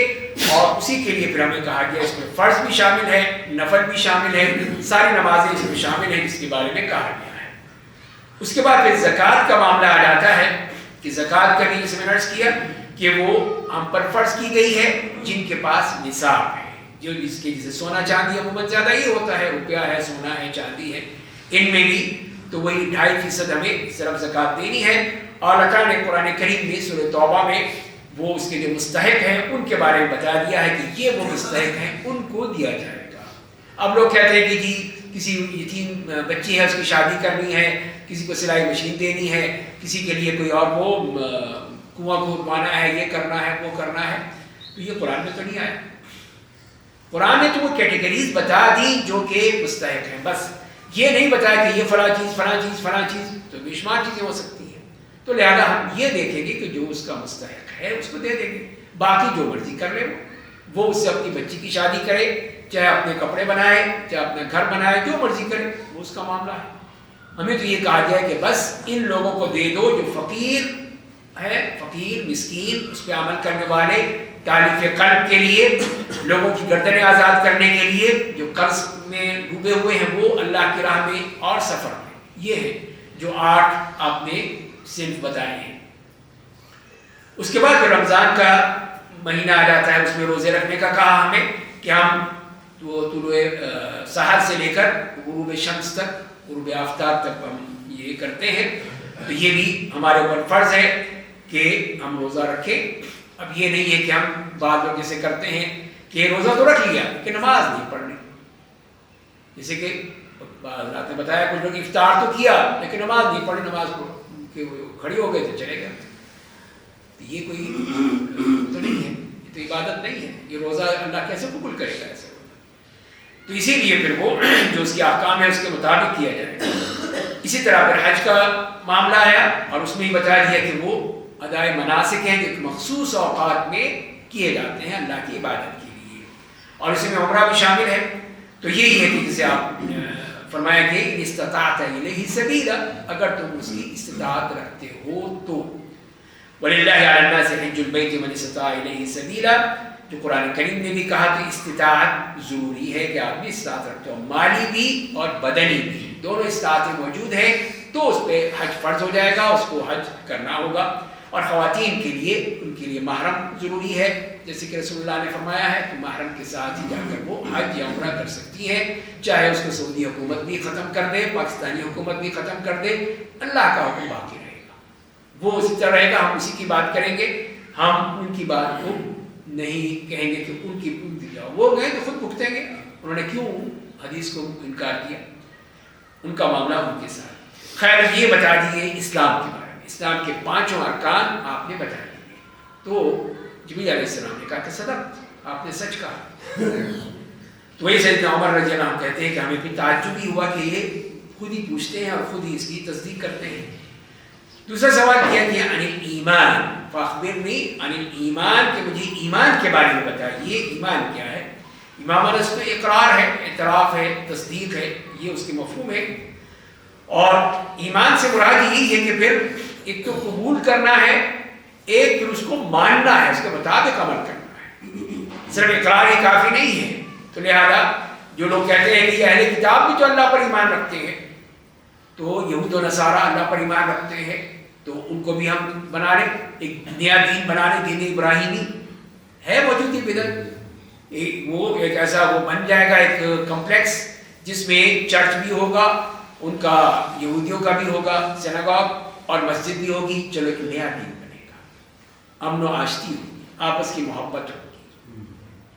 S1: اور اسی کے لیے پھر ہمیں کہا گیا اس میں فرض بھی شامل ہے, نفل بھی شامل ہے, ساری نمازیں اس میں شامل ہیں جس کے بارے میں کہا گیا ہے. اس کے بعد پھر زکوٰۃ کا معاملہ آ جاتا ہے کہ زکوٰۃ کا بھی جیسے میں نے عرض کیا کہ وہ ہم پر فرض کی گئی ہے جن کے پاس نصاب ہے, جو جس کے جیسے سونا چاندی عموماً زیادہ ہی ہوتا ہے, روپیہ ہے, سونا ہے, چاندی ہے, ان میں بھی تو وہی 2.5% ہمیں صرف زکوٰۃ دینی ہے. اور اللہ تعالیٰ نے قرآن کریم میں سورہ توبہ میں وہ اس کے جو مستحق ہیں ان کے بارے میں بتا دیا ہے کہ یہ وہ مستحق ہیں, ان کو دیا جائے گا. اب لوگ کہتے ہیں کہ جی کسی یتیم بچی ہے اس کی شادی کرنی ہے, کسی کو سلائی مشین دینی ہے, کسی کے لیے کوئی اور وہ کنواں کھودوانا ہے, یہ کرنا ہے, وہ کرنا ہے. تو یہ قرآن میں تو نہیں آیا. قرآن نے تو وہ کیٹیگریز بتا دی جو کہ مستحق ہیں, بس یہ نہیں بتایا کہ یہ فلاں چیز فلاں چیز فلاں چیز, تو بے شمار چیزیں ہو سکتی ہیں. تو لہذا ہم یہ دیکھیں گے کہ جو اس کا مستحق ہے اس کو دے دیں گے, باقی جو مرضی کر لے وہ اس سے اپنی بچی کی شادی کرے, چاہے اپنے کپڑے بنائے, چاہے اپنا گھر بنائے, جو مرضی کرے وہ اس کا معاملہ ہے. ہمیں تو یہ کہا جائے کہ بس ان لوگوں کو دے دو جو فقیر ہے, فقیر مسکین, اس پہ عمل کرنے والے, تالیف قلب کے لیے, لوگوں کی گردنیں آزاد کرنے کے لیے, جو قرض میں ڈوبے ہوئے ہیں وہ اللہ کی راہ میں اور سفر میں. یہ ہے جو 8 آپ نے صنف بتائے ہیں. اس کے بعد پھر رمضان کا مہینہ آ جاتا ہے, اس میں روزے رکھنے کا کہا ہمیں کہ ہم طلوع سحر سے لے کر غروب شمس تک, غروب آفتاب تک ہم یہ کرتے ہیں. تو یہ بھی ہمارے اوپر فرض ہے کہ ہم روزہ رکھیں. اب یہ نہیں ہے کہ ہم بعض لوگ جیسے کرتے ہیں کہ روزہ تو رکھ لیا کہ نماز نہیں پڑھنی, جیسے کہ حضرات نے بتایا کچھ لوگ افطار تو کیا لیکن نماز نہیں پڑھی, نماز کہ وہ کھڑی ہو گئے تو چلے گئے. یہ کوئی تو نہیں ہے, یہ تو عبادت نہیں ہے. یہ روزہ اللہ کیسے قبول کرے گا ایسے؟ تو اسی لیے پھر وہ جو اس کے احکام ہے اس کے مطابق کیا جائے گا. اسی طرح پھر حج کا معاملہ آیا اور اس میں ہی بتا دیا کہ وہ ادائے مناسک ہیں جو مخصوص اوقات میں کیے جاتے ہیں اللہ کی عبادت کے لیے, اور اس میں عمرہ بھی شامل ہے. تو یہی ہے کہ جسے آپ فرمایا کہ استطاعت الیہ سبیلا, اگر تم اس کی استطاعت رکھتے ہو تو. وَلِلَّهِ عَلَى النَّاسِ حِجُّ الْبَيْتِ مَنِ اسْتَطَاعَ إِلَيْهِ سَبِيلًا, جو قرآن کریم نے بھی کہا کہ استطاعت ضروری ہے کہ آدمی استطاعت رکھتے ہو, مالی بھی اور بدنی بھی, دونوں استطاعتیں موجود ہیں تو اس پہ حج فرض ہو جائے گا, اس کو حج کرنا ہوگا. اور خواتین کے لیے ان کے لیے محرم ضروری ہے, جیسے کہ رسول اللہ نے فرمایا ہے کہ محرم کے ساتھ ہی جا کر وہ حج یا عمرہ کر سکتی ہیں, چاہے اس کو سعودی حکومت بھی ختم کر دے, پاکستانی حکومت بھی ختم کر دے, اللہ کا حکم باقی رہے گا. وہ اسی طرح رہے گا، ہم اسی کی بات کریں گے، ہم ان کی بات کو نہیں کہیں گے کہ ان کی جاؤ، وہ گئے تو خود بھگتیں گے، انہوں نے کیوں حدیث کو انکار کیا، ان کا معاملہ ان کے ساتھ۔ خیر یہ بتا دیے اسلام کے بارے میں، اسلام کے 5 ارکان آپ نے بتا دیے۔ تو جبریل علیہ السلام نے کہا کہ صدق، آپ نے سچ کہا۔ تو وہی سیدنا عمر رضی اللہ عنہ کہتے ہیں کہ ہمیں بھی تعجب ہی ہوا کہ یہ خود ہی پوچھتے ہیں اور خود ہی اس کی تصدیق کرتے ہیں۔ دوسرا سوال کیا کہ عن الایمان فاخبرنی عن الایمان، کہ مجھے ایمان کے بارے میں بتائیے، ایمان کیا ہے؟ ایمان اس میں اقرار ہے، اعتراف ہے، تصدیق ہے، یہ اس کے مفہوم ہے۔ اور ایمان سے مراد یہی ہے کہ پھر ایک تو قبول کرنا ہے، ایک پھر اس کو ماننا ہے، اس کے مطابق عمل کرنا ہے، صرف اقرار ہی کافی نہیں ہے۔ تو لہذا جو لوگ کہتے ہیں کہ یہ اہل کتاب بھی تو اللہ پر ایمان رکھتے ہیں، تو یہود و نصارہ اللہ پر ایمان رکھتے ہیں، تو ان کو بھی ہم بنا لیں، ایک نیا دین بنا لیں، دین ابراہیمی ہے موجود ہی بدعت، وہ ایک ایسا وہ بن جائے گا ایک کمپلیکس جس میں چرچ بھی ہوگا، ان کا یہودیوں کا بھی ہوگا سیناگوگ اور مسجد بھی ہوگی، چلو ایک نیا دین بنے گا، امن و آشتی ہوگی، آپس کی محبت ہوگی،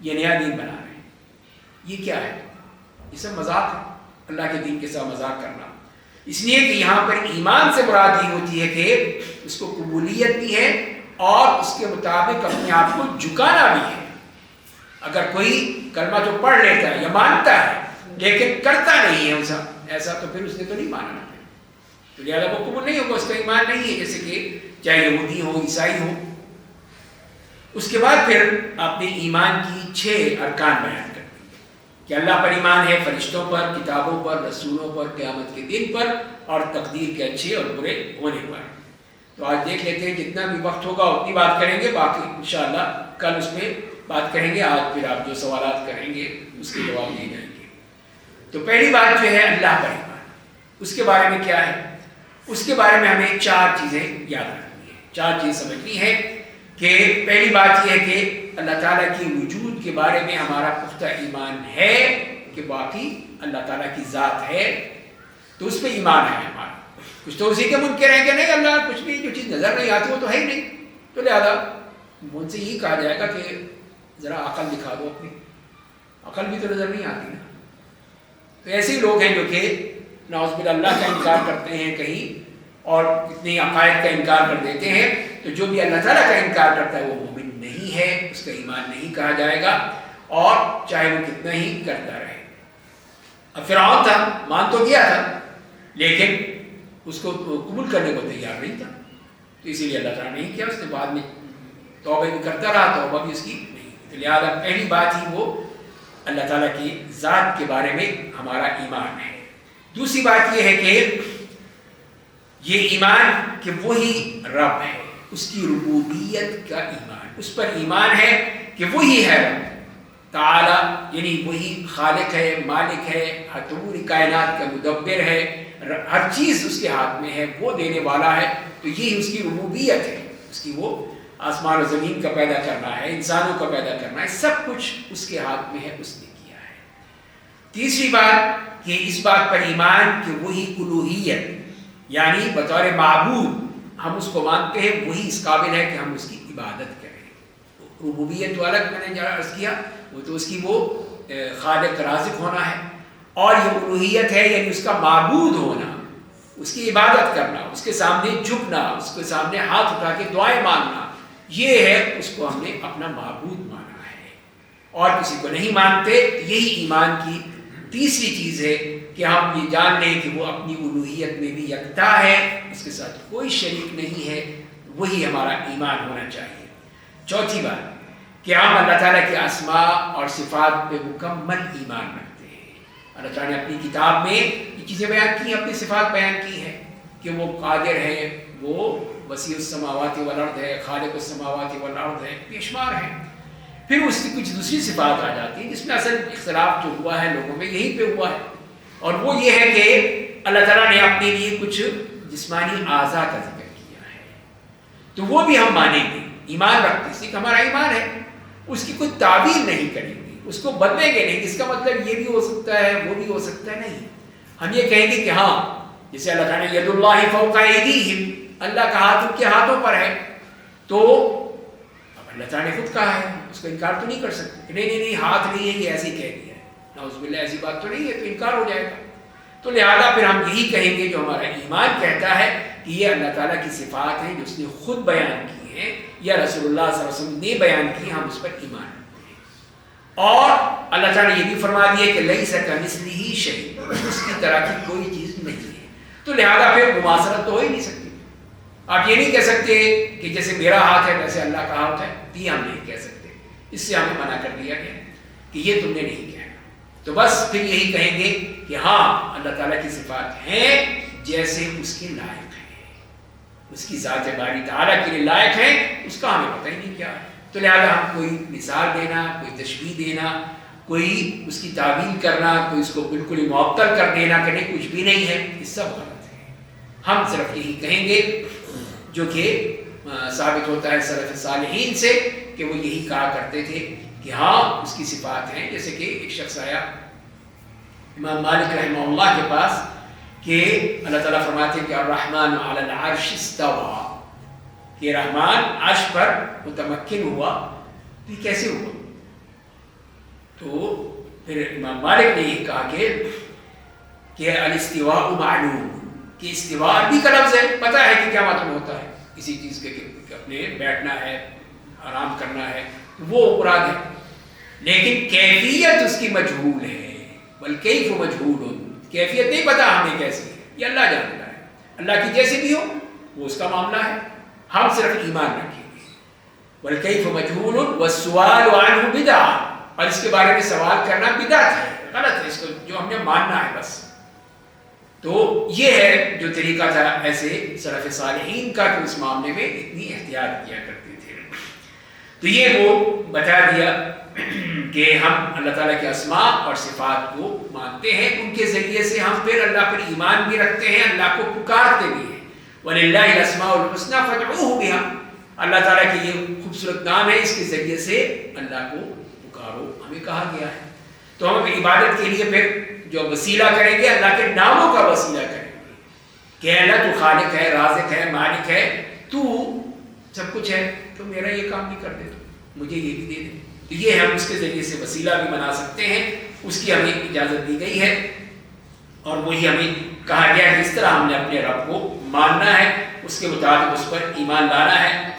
S1: یہ نیا دین بنا رہے ہیں۔ یہ کیا ہے؟ یہ سب مذاق ہے، اللہ کے دین کے ساتھ مذاق کرنا۔ اس لیے کہ یہاں پر ایمان سے مراد یہ ہوتی ہے کہ اس کو قبولیت بھی ہے اور اس کے مطابق اپنے آپ کو جھکانا بھی ہے۔ اگر کوئی کلمہ جو پڑھ لیتا ہے یا مانتا ہے لیکن کرتا نہیں ہے ایسا، تو پھر اس نے تو نہیں مانا، تو لہٰذا وہ قبول نہیں ہوگا، اس کا ایمان نہیں ہے، جیسے کہ چاہے یہودی ہو عیسائی ہو۔ اس کے بعد پھر آپ نے ایمان کی 6 ارکان بیان کر دی کہ اللہ پر ایمان ہے، فرشتوں پر، کتابوں پر، رسولوں پر، قیامت کے دن پر اور تقدیر کے اچھے اور برے ہونے پر۔ تو آج دیکھ لیتے ہیں، جتنا بھی وقت ہوگا اتنی بات کریں گے، باقی انشاءاللہ کل اس میں بات کریں گے۔ آج پھر آپ جو سوالات کریں گے اس کے جواب دیے جائیں گے۔ تو پہلی بات جو ہے اللہ پر ایمان، اس کے بارے میں کیا ہے؟ اس کے بارے میں ہمیں 4 چیزیں یاد رکھنی ہیں، 4 چیز سمجھنی ہے۔ کہ پہلی بات یہ ہے کہ اللہ تعالیٰ کی وجود کے بارے میں ہمارا پختہ ایمان ہے کہ باقی اللہ تعالیٰ کی ذات ہے، تو اس پہ ایمان ہے ہمارا۔ کچھ تو اسی کے منکر ہیں کہ نہیں اللہ کچھ بھی، جو چیز نظر نہیں آتی وہ تو ہے ہی نہیں، تو لہذا ان سے یہی کہا جائے گا کہ ذرا عقل دکھا دو اپنی، عقل بھی تو نظر نہیں آتی نا۔ تو ایسے ہی لوگ ہیں جو کہ نعوذ باللہ اللہ کا انکار کرتے ہیں کہیں اور کتنی عقائد کا انکار کر دیتے ہیں، تو جو بھی اللہ تعالیٰ کا انکار کرتا ہے وہ مومن نہیں ہے، اس کا ایمان نہیں کہا جائے گا، اور چاہے وہ کتنا ہی کرتا رہے۔ اب فرعون تھا، مان تو گیا تھا لیکن اس کو قبول کرنے کو تیار نہیں تھا، تو اسی لیے اللہ تعالیٰ نے نہیں کیا، اس نے بعد میں توبہ بھی کرتا رہا، توبہ بھی اس کی نہیں۔ تو لہٰذا پہلی بات ہی وہ اللہ تعالیٰ کی ذات کے بارے میں ہمارا ایمان ہے۔ دوسری بات یہ ہے کہ یہ ایمان کہ وہی رب ہے، اس کی ربوبیت کا ایمان، اس پر ایمان ہے کہ وہی ہے رب تعالی، یعنی وہی خالق ہے، مالک ہے، پوری کائنات کا مدبر ہے، ہر چیز اس کے ہاتھ میں ہے، وہ دینے والا ہے، تو یہی اس کی ربوبیت ہے، اس کی وہ آسمان و زمین کا پیدا کرنا ہے، انسانوں کا پیدا کرنا ہے، سب کچھ اس کے ہاتھ میں ہے، اس نے کیا ہے۔ تیسری بات کہ اس بات پر ایمان کہ وہی الوہیت، یعنی بطور معبود ہم اس کو مانتے ہیں، وہی اس قابل ہے کہ ہم اس کی عبادت کریں۔ ربوبیت تو الگ میں نے عرض کیا، وہ تو اس کی وہ خالق رازق ہونا ہے، اور یہ الوہیت ہے یعنی اس کا معبود ہونا، اس کی عبادت کرنا، اس کے سامنے جھکنا، اس کے سامنے ہاتھ اٹھا کے دعائیں مانگنا، یہ ہے اس کو ہم نے اپنا معبود مانا ہے، اور کسی کو نہیں مانتے۔ یہی ایمان کی تیسری چیز ہے کہ ہم یہ جان لیں کہ وہ اپنی الوہیت میں بھی یکتا ہے، اس کے ساتھ کوئی شریک نہیں ہے، وہی ہمارا ایمان ہونا چاہیے۔ چوتھی بات کہ ہم اللہ تعالیٰ کے اسماء اور صفات پہ مکمل ایمان رکھتے ہیں۔ اللہ تعالیٰ نے اپنی کتاب میں یہ چیزیں بیان کی، اپنی صفات بیان کی ہیں کہ وہ قادر ہے، وہ وسیع السماوات والارض ہے، خالق السماوات والارض ہے، بے شمار ہے۔ پھر اس کی کچھ دوسری صفات آ جاتی ہیں جس میں اصل اختلاف جو ہوا ہے لوگوں میں یہیں پہ ہوا ہے، اور وہ یہ ہے کہ اللہ تعالیٰ نے اپنے لیے کچھ جسمانی اعضاء کا ذکر کیا ہے، تو وہ بھی ہم مانیں گے، ایمان رکھتے ہیں کہ ہمارا ایمان ہے، اس کی کوئی تعبیر نہیں کریں گے، اس کو بدلیں گے نہیں، اس کا مطلب یہ بھی ہو سکتا ہے وہ بھی ہو سکتا ہے، نہیں، ہم یہ کہیں گے کہ ہاں جیسے اللہ تعالیٰ نے ید اللہ فوق ایدیہم، اللہ کا ہاتھ ان کے ہاتھوں پر ہے، تو اب اللہ تعالیٰ نے خود کہا ہے، اس کا انکار تو نہیں کر سکتے کہ نہیں ہاتھ نہیں ہے، یہ ایسے ہی کہہ دیا ہے، نعوذ باللہ ایسی بات تو نہیں ہے، تو انکار ہو جائے گا۔ تو لہذا پھر ہم یہی کہیں گے جو ہمارا ایمان کہتا ہے کہ یہ اللہ تعالیٰ کی صفات ہیں جو اس نے خود بیان کی ہیں یا رسول اللہ صلی اللہ علیہ وسلم نے بیان کی، ہم اس پر ایمان رکھتے ہیں۔ اور اللہ تعالیٰ نے یہ بھی فرما دیا کہ لیس کمثلہ شیء، اس کی طرح کی کوئی چیز نہیں ہے، تو لہذا پھر مماثلت تو ہو ہی نہیں سکتی۔ آپ یہ نہیں کہہ سکتے کہ جیسے میرا ہاتھ ہے ویسے اللہ کا ہاتھ ہے، یہ ہم نہیں کہہ سکتے، اس سے ہمیں منع کر دیا گیا کہ یہ تم نے نہیں کہنا۔ تو بس پھر یہی کہیں گے کہ ہاں اللہ تعالیٰ کی صفات ہیں جیسے اس کے لائق ہیں، اس کی ذات باری تعالیٰ کے لیے لائق ہیں، اس کا ہمیں پتہ ہی نہیں کیا ہے۔ تو لہذا ہم کوئی مثال دینا، کوئی تشبیہ دینا، کوئی اس کی تعویل کرنا، کوئی اس کو بالکل ہی معطل کر دینا کہ نہیں کچھ بھی نہیں ہے، یہ سب غلط ہے۔ ہم صرف یہی کہیں گے جو کہ ثابت ہوتا ہے سلف صالحین سے کہ وہ یہی کہا کرتے تھے کہ ہاں اس کی صفات ہیں۔ جیسے کہ ایک شخص آیا امام مالک رحمہ اللہ کے پاس کہ اللہ تعالیٰ فرماتے ہیں کہ الرحمن علی العرش استوى، کہ رحمان عرش پر متمکن ہوا، تو یہ کیسے ہوا؟ تو پھر امام مالک نے یہ کہا کہ الاستواء معلوم، کہ استواء عربی کا لفظ ہے، پتہ ہے کہ کیا مطلب ہوتا ہے کسی چیز کے، کہ اپنے بیٹھنا ہے، آرام کرنا ہے، وہ مراد ہے، لیکن کیفیت اس کی مجہول ہے، بلکیف مجہول، کیفیت نہیں پتا ہمیں کیسی ہے، یہ اللہ جانتا ہے، اللہ کی جیسی بھی ہو وہ اس کا معاملہ ہے، ہم صرف ایمان رکھیں گے۔ بلکیف مجہول والسؤال عنہ بدعہ، اور اس کے بارے میں سوال کرنا بدعت ہے، غلط ہے، اس کو جو ہم نے ماننا ہے بس۔ تو یہ ہے جو طریقہ تھا ایسے سلف صالحین کا کہ اس معاملے میں اتنی احتیاط کیا کرتے تھے۔ تو یہ وہ بتا دیا کہ ہم اللہ تعالیٰ کے اسماء اور صفات کو مانتے ہیں، ان کے ذریعے سے ہم پھر اللہ پر ایمان بھی رکھتے ہیں، اللہ کو پکارتے بھی ہیں۔ وَلِلَّهِ الْأَسْمَاءُ الْحُسْنَىٰ فَادْعُوهُ بِهَا، اللہ تعالیٰ کے یہ خوبصورت نام ہے، اس کے ذریعے سے اللہ کو پکارو، ہمیں کہا گیا ہے۔ تو ہم عبادت کے لیے پھر جو وسیلہ کریں گے اللہ کے ناموں کا وسیلہ کریں گے کہ اللہ تو خالق ہے، رازق ہے، مالک ہے، تو سب کچھ ہے، تو میرا یہ کام بھی کر دے، تو مجھے یہ بھی دے دے۔ تو یہ ہم اس کے ذریعے سے وسیلہ بھی بنا سکتے ہیں، اس کی ہمیں اجازت دی گئی ہے، اور وہی ہمیں کہا گیا ہے کہ اس طرح ہم نے اپنے رب کو ماننا ہے، اس کے مطابق اس پر ایمان لانا ہے۔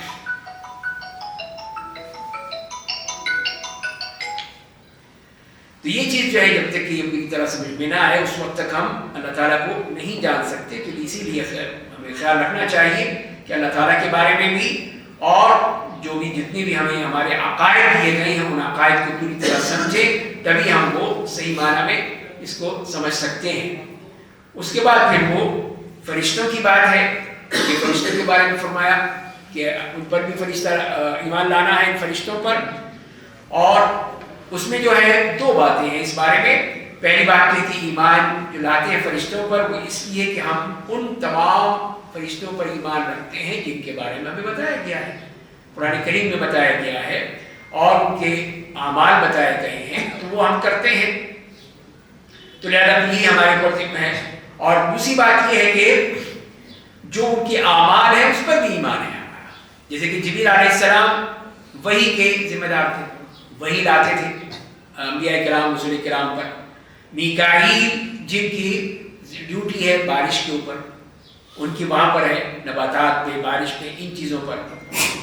S1: تو یہ چیز جو ہے جب تک کہ یہ پوری طرح سمجھ میں نہ آئے اس وقت تک ہم اللہ تعالیٰ کو نہیں جان سکتے۔ تو اسی لیے ہمیں خیال رکھنا چاہیے کہ اللہ تعالیٰ کے بارے میں بھی اور جو بھی جتنی بھی ہمیں ہمارے عقائد دیے گئے ہیں ان عقائد کو پوری طرح سمجھیں، تبھی ہم وہ صحیح معنی میں اس کو سمجھ سکتے ہیں۔ اس کے بعد پھر وہ فرشتوں کی بات ہے کہ فرشتوں کے بارے میں فرمایا کہ ان پر بھی فرشتہ ایمان لانا ہے، ان فرشتوں پر۔ اور اس میں جو ہے دو باتیں ہیں اس بارے میں۔ پہلی بات یہ کہ ایمان جو لاتے ہیں فرشتوں پر وہ اس لیے کہ ہم ان تمام فرشتوں پر ایمان رکھتے ہیں جن کے بارے میں ہمیں بتایا گیا ہے، قرآن کریم میں بتایا گیا ہے، اور ان کے اعمال بتائے گئے ہیں، تو وہ ہم کرتے ہیں۔ تو لہذا یہ ہمارے اوپر ذمہ ہے۔ اور دوسری بات یہ ہے کہ جو ان کے اعمال ہیں اس پر بھی ایمان ہے ہمارا، جیسے کہ جبریل علیہ السلام وحی کے ذمہ دار تھے، وحی لاتے تھے انبیاء کرام رسول کرام پر۔ میکائیل جن کی ڈیوٹی ہے بارش کے اوپر، ان کی وہاں پر ہے نباتات پہ، بارش پہ، ان چیزوں پر۔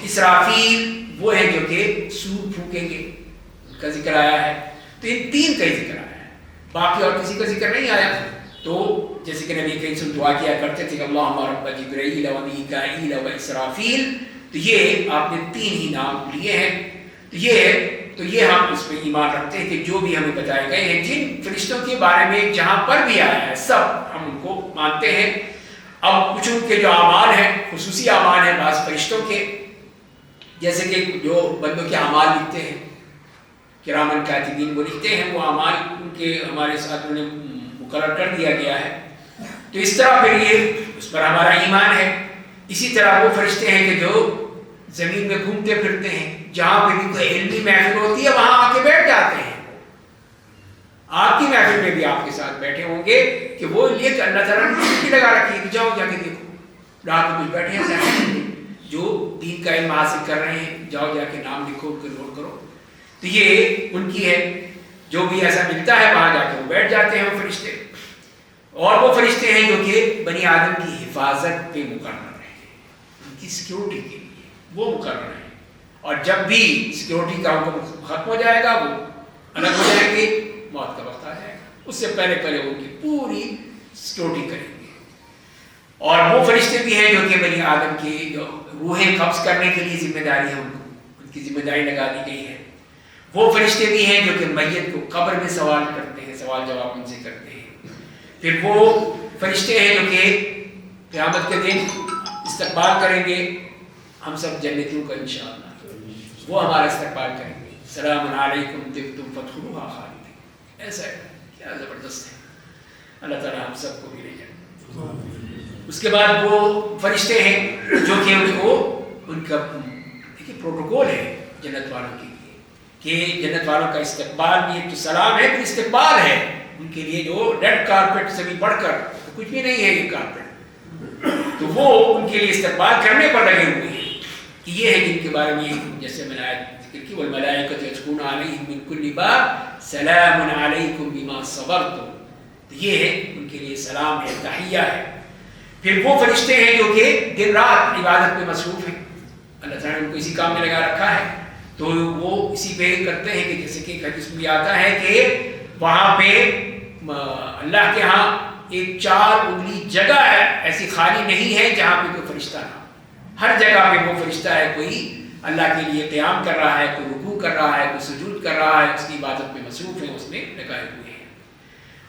S1: اسرافیل وہ ہے جو کہ سور پھونکیں گے، ان کا ذکر آیا ہے۔ تو ان تین کا ہی ذکر آیا ہے، باقی اور کسی کا ذکر نہیں آیا۔ تو جیسے کہ نبی کریم صلی اللہ علیہ وسلم دعا کیا کرتے تھے کہ اللہم رب جبرائیل و میکائیل و اسرافیل، تو یہ آپ نے تین ہی نام لیے ہیں۔ تو یہ ہم اس پہ ایمان رکھتے ہیں کہ جو بھی ہمیں بتائے گئے ہیں جن فرشتوں کے بارے میں جہاں پر بھی آیا ہے سب ہم ان کو مانتے ہیں۔ اب کچھ ان کے جو اعمال ہیں خصوصی اعمال ہیں بعض فرشتوں کے، جیسے کہ جو بندوں کے اعمال لکھتے ہیں کرامن کاتبین وہ لکھتے ہیں، وہ اعمال ان کے ہمارے ساتھ انہیں مقرر کر دیا گیا ہے۔ تو اس طرح پھر یہ اس پر ہمارا ایمان ہے۔ اسی طرح وہ فرشتے ہیں کہ جو زمین میں گھومتے پھرتے ہیں، جہاں پہ بھی کوئی علمی محفل ہوتی ہے وہاں آ کے بیٹھ جاتے ہیں۔ آپ کی محفل میں بھی آپ کے ساتھ بیٹھے ہوں گے کہ وہ یہ کہ اللہ تعالیٰ نے ڈیوٹی لگا رکھی ہے کہ جاؤ جا کے دیکھو، رات میں کچھ بیٹھے ہیں جو دین کا علم حاصل کر رہے ہیں، جاؤ جا کے نام لکھو، ان کو نوٹ کرو. تو یہ ان کی ہے. جو بھی ایسا ملتا ہے وہاں جا کے وہ بیٹھ جاتے ہیں وہ فرشتے. اور وہ فرشتے ہیں جو کہ بنی آدم کی حفاظت پہ مقرر ہیں، ان کی سیکیورٹی کے لیے وہ مقرر ہیں. اور جب بھی سیکیورٹی کا حکم ختم ہو جائے گا وہ الگ ہو جائیں گے، موت کا وقت آ جائے گا. اس سے پہلے پہلے ان کی پوری سیکیورٹی کریں گے. اور وہ فرشتے بھی ہیں جو کہ بنی آدم کی جو روحیں قبض کرنے کے لیے ذمہ داری ہے، ان کی ذمہ داری لگا دی گئی ہے. وہ فرشتے بھی ہیں جو کہ میت کو قبر میں سوال کرتے ہیں، سوال جواب ان سے کرتے ہیں. پھر وہ فرشتے ہیں جو کہ قیامت کے دن استقبال کریں گے ہم سب جنتیوں کا انشاءاللہ. وہ ہمارا استقبال کریں گے. سلام علیکم طبتم فادخلوها خالدین. ایسا ہے، کیا زبردست ہے. اللہ تعالیٰ ہم سب کو بھی لے جائے. اس کے بعد وہ فرشتے ہیں جو کہ ان کو ان کا دیکھیے پروٹوکول ہے جنت والوں کے لیے کہ جنت والوں کا استقبال بھی ایک تو سلام ہے، پھر استقبال ہے ان کے لیے جو ریڈ کارپیٹ سے بھی بڑھ کر کچھ بھی نہیں ہے یہ کارپیٹ. تو وہ ان کے لیے استقبال کرنے پر لگے ہوئے ہیں کہ یہ ہے جن کے بارے میں جیسے میں نے آیت ذکر کی والملائکۃ یدخلون علیہم من کل باب سلام علیکم بما صبرتم. تو یہ ہے ان کے لیے سلام ہے، تحیہ ہے. پھر وہ فرشتے ہیں جو کہ دن رات عبادت میں مصروف ہیں، اللہ تعالیٰ نے ان کو اسی کام میں لگا رکھا ہے. تو وہ اسی پہ کرتے ہیں کہ جیسے کہ حدیث میں آتا ہے کہ وہاں پہ اللہ کے ہاں ایک 4 انگلی جگہ ہے ایسی خالی نہیں ہے جہاں پہ کوئی فرشتہ نہ. ہر جگہ پہ وہ فرشتہ ہے، کوئی اللہ کے لیے قیام کر رہا ہے، کوئی رکوع کر رہا ہے، کوئی سجود کر رہا ہے، اس کی عبادت میں مصروف ہے، اس میں لگائے ہوئے ہیں.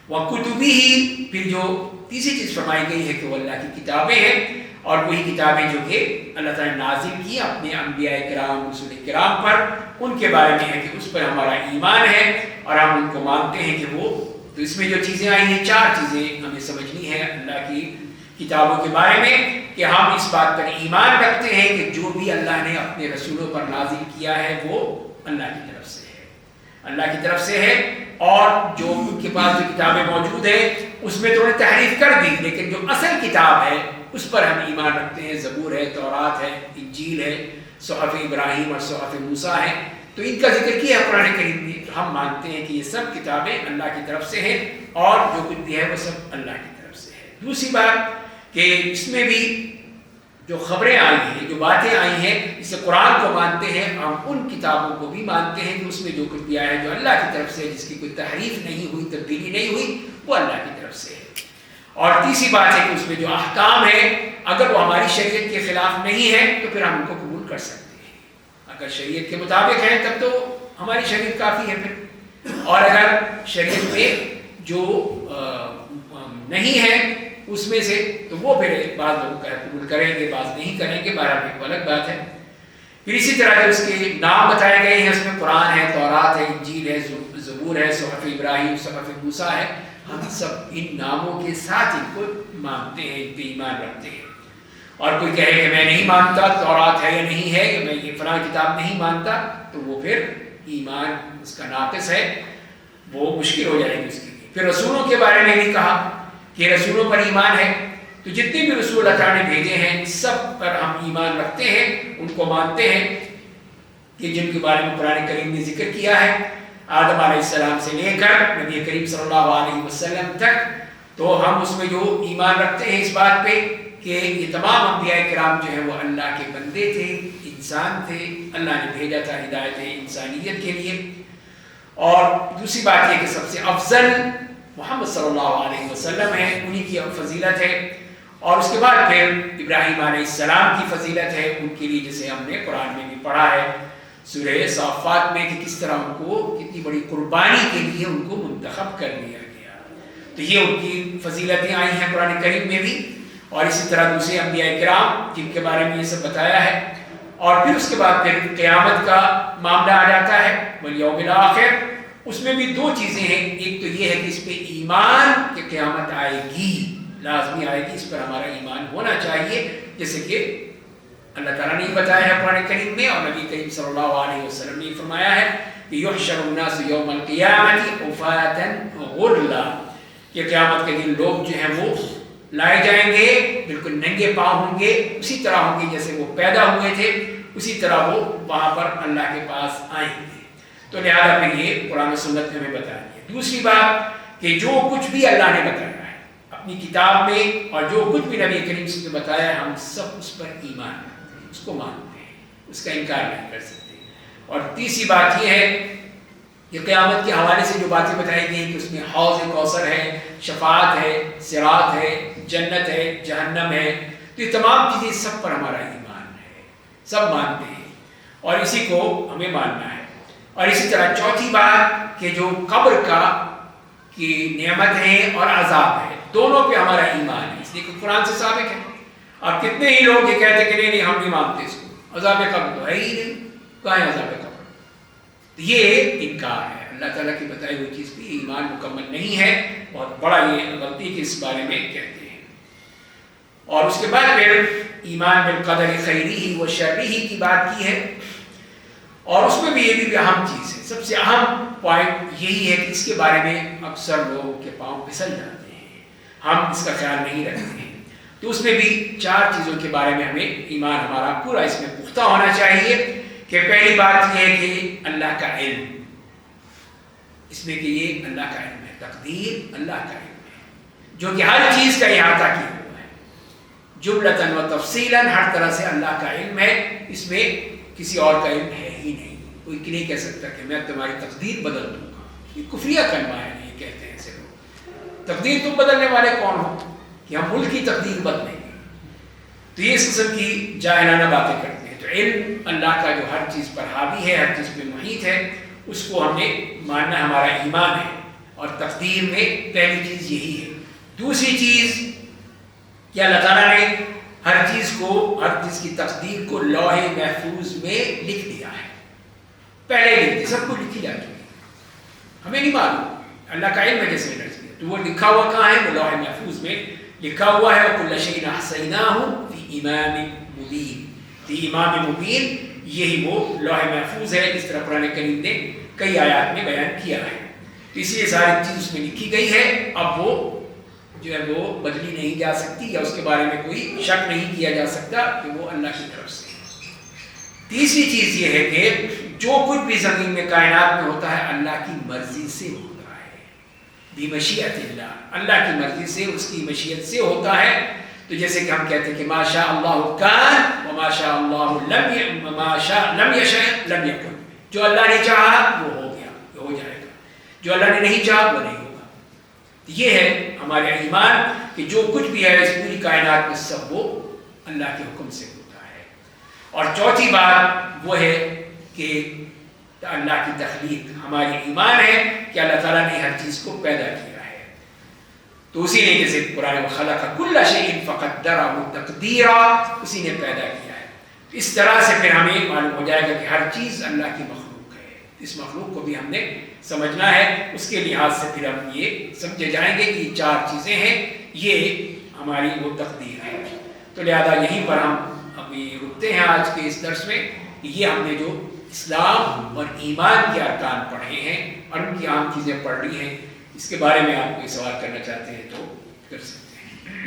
S1: وَكُتُبِهِ پھر جو تیسری چیز فرمائی گئی ہے کہ وہ اللہ کی کتابیں ہیں، اور وہی کتابیں جو کہ اللہ تعالیٰ نے نازل کی اپنے انبیاء کرام رسول کرام پر، ان کے بارے میں ہے کہ اس پر ہمارا ایمان ہے اور ہم ان کو مانتے ہیں کہ وہ. تو اس میں جو چیزیں آئی ہیں 4 چیزیں ہمیں سمجھنی ہے اللہ کی کتابوں کے بارے میں کہ ہم اس بات پر ایمان رکھتے ہیں کہ جو بھی اللہ نے اپنے رسولوں پر نازل کیا ہے وہ اللہ کی طرف سے ہے، اللہ کی طرف سے ہے. اور جو ان کے پاس جو کتابیں موجود ہیں اس میں تو انہیں تحریف کر دی، لیکن جو اصل کتاب ہے اس پر ہم ایمان رکھتے ہیں. زبور ہے، تورات ہے، انجیل ہے، صحف ابراہیم اور صحف موسیٰ ہے. تو ان کا ذکر کیا ہے قرآن کریم میں. تو ہم مانتے ہیں کہ یہ سب کتابیں اللہ کی طرف سے ہیں اور جو کچھ بھی ہے وہ سب اللہ کی طرف سے ہے. دوسری بات کہ اس میں بھی جو خبریں آئی ہیں، جو باتیں آئی ہیں، اس سے قرآن کو مانتے ہیں، ہم ان کتابوں کو بھی مانتے ہیں کہ اس میں جو کچھ بھی آیا ہے جو اللہ کی طرف سے، جس کی کوئی تحریف نہیں ہوئی، تبدیلی نہیں ہوئی، وہ اللہ کی طرف سے ہے. اور تیسری بات ہے کہ اس میں جو احکام ہے اگر وہ ہماری شریعت کے خلاف نہیں ہے تو پھر ہم ان کو قبول کر سکتے ہیں. اگر شریعت کے مطابق ہے تب تو ہماری شریعت کافی ہے پھر، اور اگر شریعت میں جو نہیں ہے اس میں سے تو وہ پھر بعض لوگ قبول کریں گے، بعض نہیں کریں گے، بہرحال ایک الگ بات ہے. پھر اسی طرح جو اس کے نام بتائے گئے ہیں اس میں قرآن ہے، تورات ہے، انجیل ہے، زبور ہے، صحف ابراہیم، صحف موسیٰ ہے. ہم سب ان ناموں کے ساتھ ان کو مانتے ہیں، ان پہ ایمان رکھتے ہیں. اور کوئی کہے کہ میں نہیں مانتا تورات ہے یا نہیں ہے، یا میں یہ فلاں کتاب نہیں مانتا، تو وہ پھر ایمان اس کا ناقص ہے، وہ مشکل ہو جائے گی اس کے لیے. پھر رسولوں کے بارے میں بھی کہا کہ رسولوں پر ایمان ہے. تو جتنے بھی رسول اللہ تعالیٰ نے بھیجے ہیں سب پر ہم ایمان رکھتے ہیں، ان کو مانتے ہیں کہ جن کے بارے میں قرآن کریم نے ذکر کیا ہے آدم علیہ السلام سے لے کر نبی کریم صلی اللہ علیہ وسلم تک. تو ہم اس میں جو ایمان رکھتے ہیں اس بات پہ کہ یہ تمام انبیاء کرام جو ہیں وہ اللہ کے بندے تھے، انسان تھے، اللہ نے بھیجا تھا ہدایت انسانیت کے لیے. اور دوسری بات یہ کہ سب سے افضل محمد صلی اللہ علیہ وسلم ہے، انہی کی فضیلت ہے. اور اس کے بعد پھر ابراہیم علیہ السلام کی فضیلت ہے ان کے لیے، جسے ہم نے قرآن میں بھی پڑھا ہے سورہ صافات میں کہ کس طرح ان کو کتنی بڑی قربانی کے لیے ان کو منتخب کر دیا گیا. تو یہ ان کی فضیلتیں آئی ہیں قرآن کریم میں بھی. اور اسی طرح دوسرے انبیاء کرام جن کے بارے میں یہ سب بتایا ہے. اور پھر اس کے بعد پھر قیامت کا معاملہ آ جاتا ہے والیوم الآخر. اس میں بھی 2 چیزیں ہیں. ایک تو یہ ہے کہ اس پہ ایمان کہ قیامت آئے گی، لازمی آئے گی، اس پر ہمارا ایمان ہونا چاہیے، جیسے کہ اللہ تعالیٰ نے بتایا ہے قرآن کریم میں اور نبی کریم صلی اللہ علیہ وسلم نے فرمایا ہے کہ یحشر الناس یوم القیامۃ حفاۃ غرلا، کہ قیامت کے دن لوگ جو ہیں وہ لائے جائیں گے، بالکل ننگے پاؤں ہوں گے، اسی طرح ہوں گے جیسے وہ پیدا ہوئے تھے، اسی طرح وہ وہاں پر اللہ کے پاس آئیں گے۔ تو لہٰذا پھر یہ قرآن و سنت نے ہمیں بتا دیا۔ دوسری بات کہ جو کچھ بھی اللہ نے بتایا ہے اپنی کتاب میں اور جو کچھ بھی نبی کریم صلی اللہ علیہ وسلم نے بتایا ہے، ہم سب اس پر ایمان رکھتے ہیں، اس کو مانتے ہیں، اس کا انکار نہیں کر سکتے۔ اور تیسری بات یہ ہے کہ قیامت کے حوالے سے جو باتیں بتائی گئی کہ اس میں حوض کوثر ہے، شفاعت ہے، صراط ہے، جنت ہے، جہنم ہے، تو یہ تمام چیزیں سب پر ہمارا ایمان ہے، سب مانتے ہیں اور اسی کو ہمیں ماننا ہے۔ اور اسی طرح چوتھی بات کہ جو قبر کا کی نعمت ہے اور عذاب ہے، دونوں پہ ہمارا ایمان ہے، اس لیے کہ قرآن سے ثابت ہے۔ اب کتنے ہی لوگ یہ کہتے کہ نہیں ہم نہیں مانتے اس کو، عذاب قبر تو ہے ہی نہیں، کہاں ہے عذاب قبر؟ تو یہ انکار ہے، اللہ تعالیٰ کی بتائی ہوئی چیز بھی ایمان مکمل نہیں ہے، بہت بڑا یہ غلطی کہ اس بارے میں کہتے ہیں۔ اور اس کے بعد پھر ایمان بالقدر خیرہ و شرہ کی بات کی ہے، اور اس میں بھی یہ بھی اہم چیز ہے، سب سے اہم پوائنٹ یہی ہے کہ اس کے بارے میں اکثر لوگوں کے پاؤں پھسل جاتے ہیں، ہم اس کا خیال نہیں رکھتے ہیں۔ تو اس میں بھی 4 چیزوں کے بارے میں ہمیں ایمان ہمارا پورا اس میں پختہ ہونا چاہیے کہ پہلی بات یہ ہے کہ اللہ کا علم، اس میں کہ یہ اللہ کا علم ہے، تقدیر اللہ کا علم ہے جو کہ ہر چیز کا احاطہ کیا ہوا ہے، جملتاً و تفصیلاً ہر طرح سے اللہ کا علم ہے، اس میں کسی اور کا علم ہے ہی نہیں۔ کوئی نہیں کہہ سکتا کہ میں تمہاری تقدیر بدل دوں گا، یہ کفریہ کلمہ ہے، یہ کہتے ہیں ایسے لوگ، تقدیر تم بدلنے والے کون ہو کہ ہم ملک کی تقدیر بدلیں گے؟ تو یہ اس قسم کی جاہلانہ باتیں کرتے ہیں۔ تو علم اللہ کا جو ہر چیز پر حاوی ہے، ہر چیز پہ محیط ہے، اس کو ہم نے ماننا ہمارا ایمان ہے۔ اور تقدیر میں پہلی چیز یہی ہے۔ دوسری چیز کہ اللہ تعالیٰ نے ہر چیز کی تقدیر کو لوح محفوظ میں لکھ دیا ہے، پہلے لکھ دیا، سب کو لکھی جا چکی ہے، ہمیں نہیں معلوم، اللہ کا علم ہے جیسے درج کیا، تو وہ لکھا ہوا کہاں ہے؟ وہ لوح محفوظ میں لکھا ہوا ہے۔ وَكُلَّ شَيْءٍ أَحْصَيْنَاهُ فِي إِمَامٍ مُبِينٍ، فی امام مبین، یہی وہ لوح محفوظ ہے، اس طرح قرآن کریم نے کئی آیات میں بیان کیا ہے۔ تو اس لیے ساری چیز اس میں لکھی گئی ہے، اب وہ جو ہے وہ بدلی نہیں جا سکتی یا اس کے بارے میں کوئی شک نہیں کیا جا سکتا کہ وہ اللہ کی طرف سے ہے۔ تیسری چیز یہ ہے کہ جو کچھ بھی زمین میں کائنات میں ہوتا ہے اللہ کی مرضی سے ہوتا ہے، بمشیت اللہ، اللہ کی مرضی سے، اس کی مشیت سے ہوتا ہے۔ تو جیسے کہ ہم کہتے ہیں کہ ما شاء اللہ کان وما شاء اللہ لم یشاء لم یکن، جو اللہ نے چاہا وہ ہو گیا، وہ ہو جائے گا، جو اللہ نے نہیں چاہا وہ نہیں ہوگا۔ یہ ہے ہمارے ایمان کہ جو کچھ بھی ہے اس پوری کائنات میں سب وہ اللہ کے حکم سے ہوتا ہے۔ اور چوتھی بات وہ ہے کہ اللہ کی تخلیق، ہماری ایمان ہے کہ اللہ تعالیٰ نے ہر چیز کو پیدا کیا ہے۔ تو اسی نے جیسے قرآن میں خلق کل شیء فقدرہ تقدیرا، اسی نے پیدا کیا ہے۔ اس طرح سے پھر ہمیں معلوم ہو جائے گا کہ ہر چیز اللہ کی مخلوق ہے، اس مخلوق کو بھی ہم نے سمجھنا ہے، اس کے لحاظ سے پھر ہم یہ سمجھے جائیں گے کہ یہ 4 چیزیں ہیں، یہ ہماری وہ تقدیر ہے۔ تو لہذا یہیں پر ہم ابھی رکتے ہیں آج کے اس درس میں۔ یہ ہم نے جو اسلام اور ایمان کے ارکان پڑھے ہیں اور ان کی عام چیزیں پڑھ لی ہیں، اس کے بارے میں آپ کوئی سوال کرنا چاہتے ہیں تو کر سکتے ہیں۔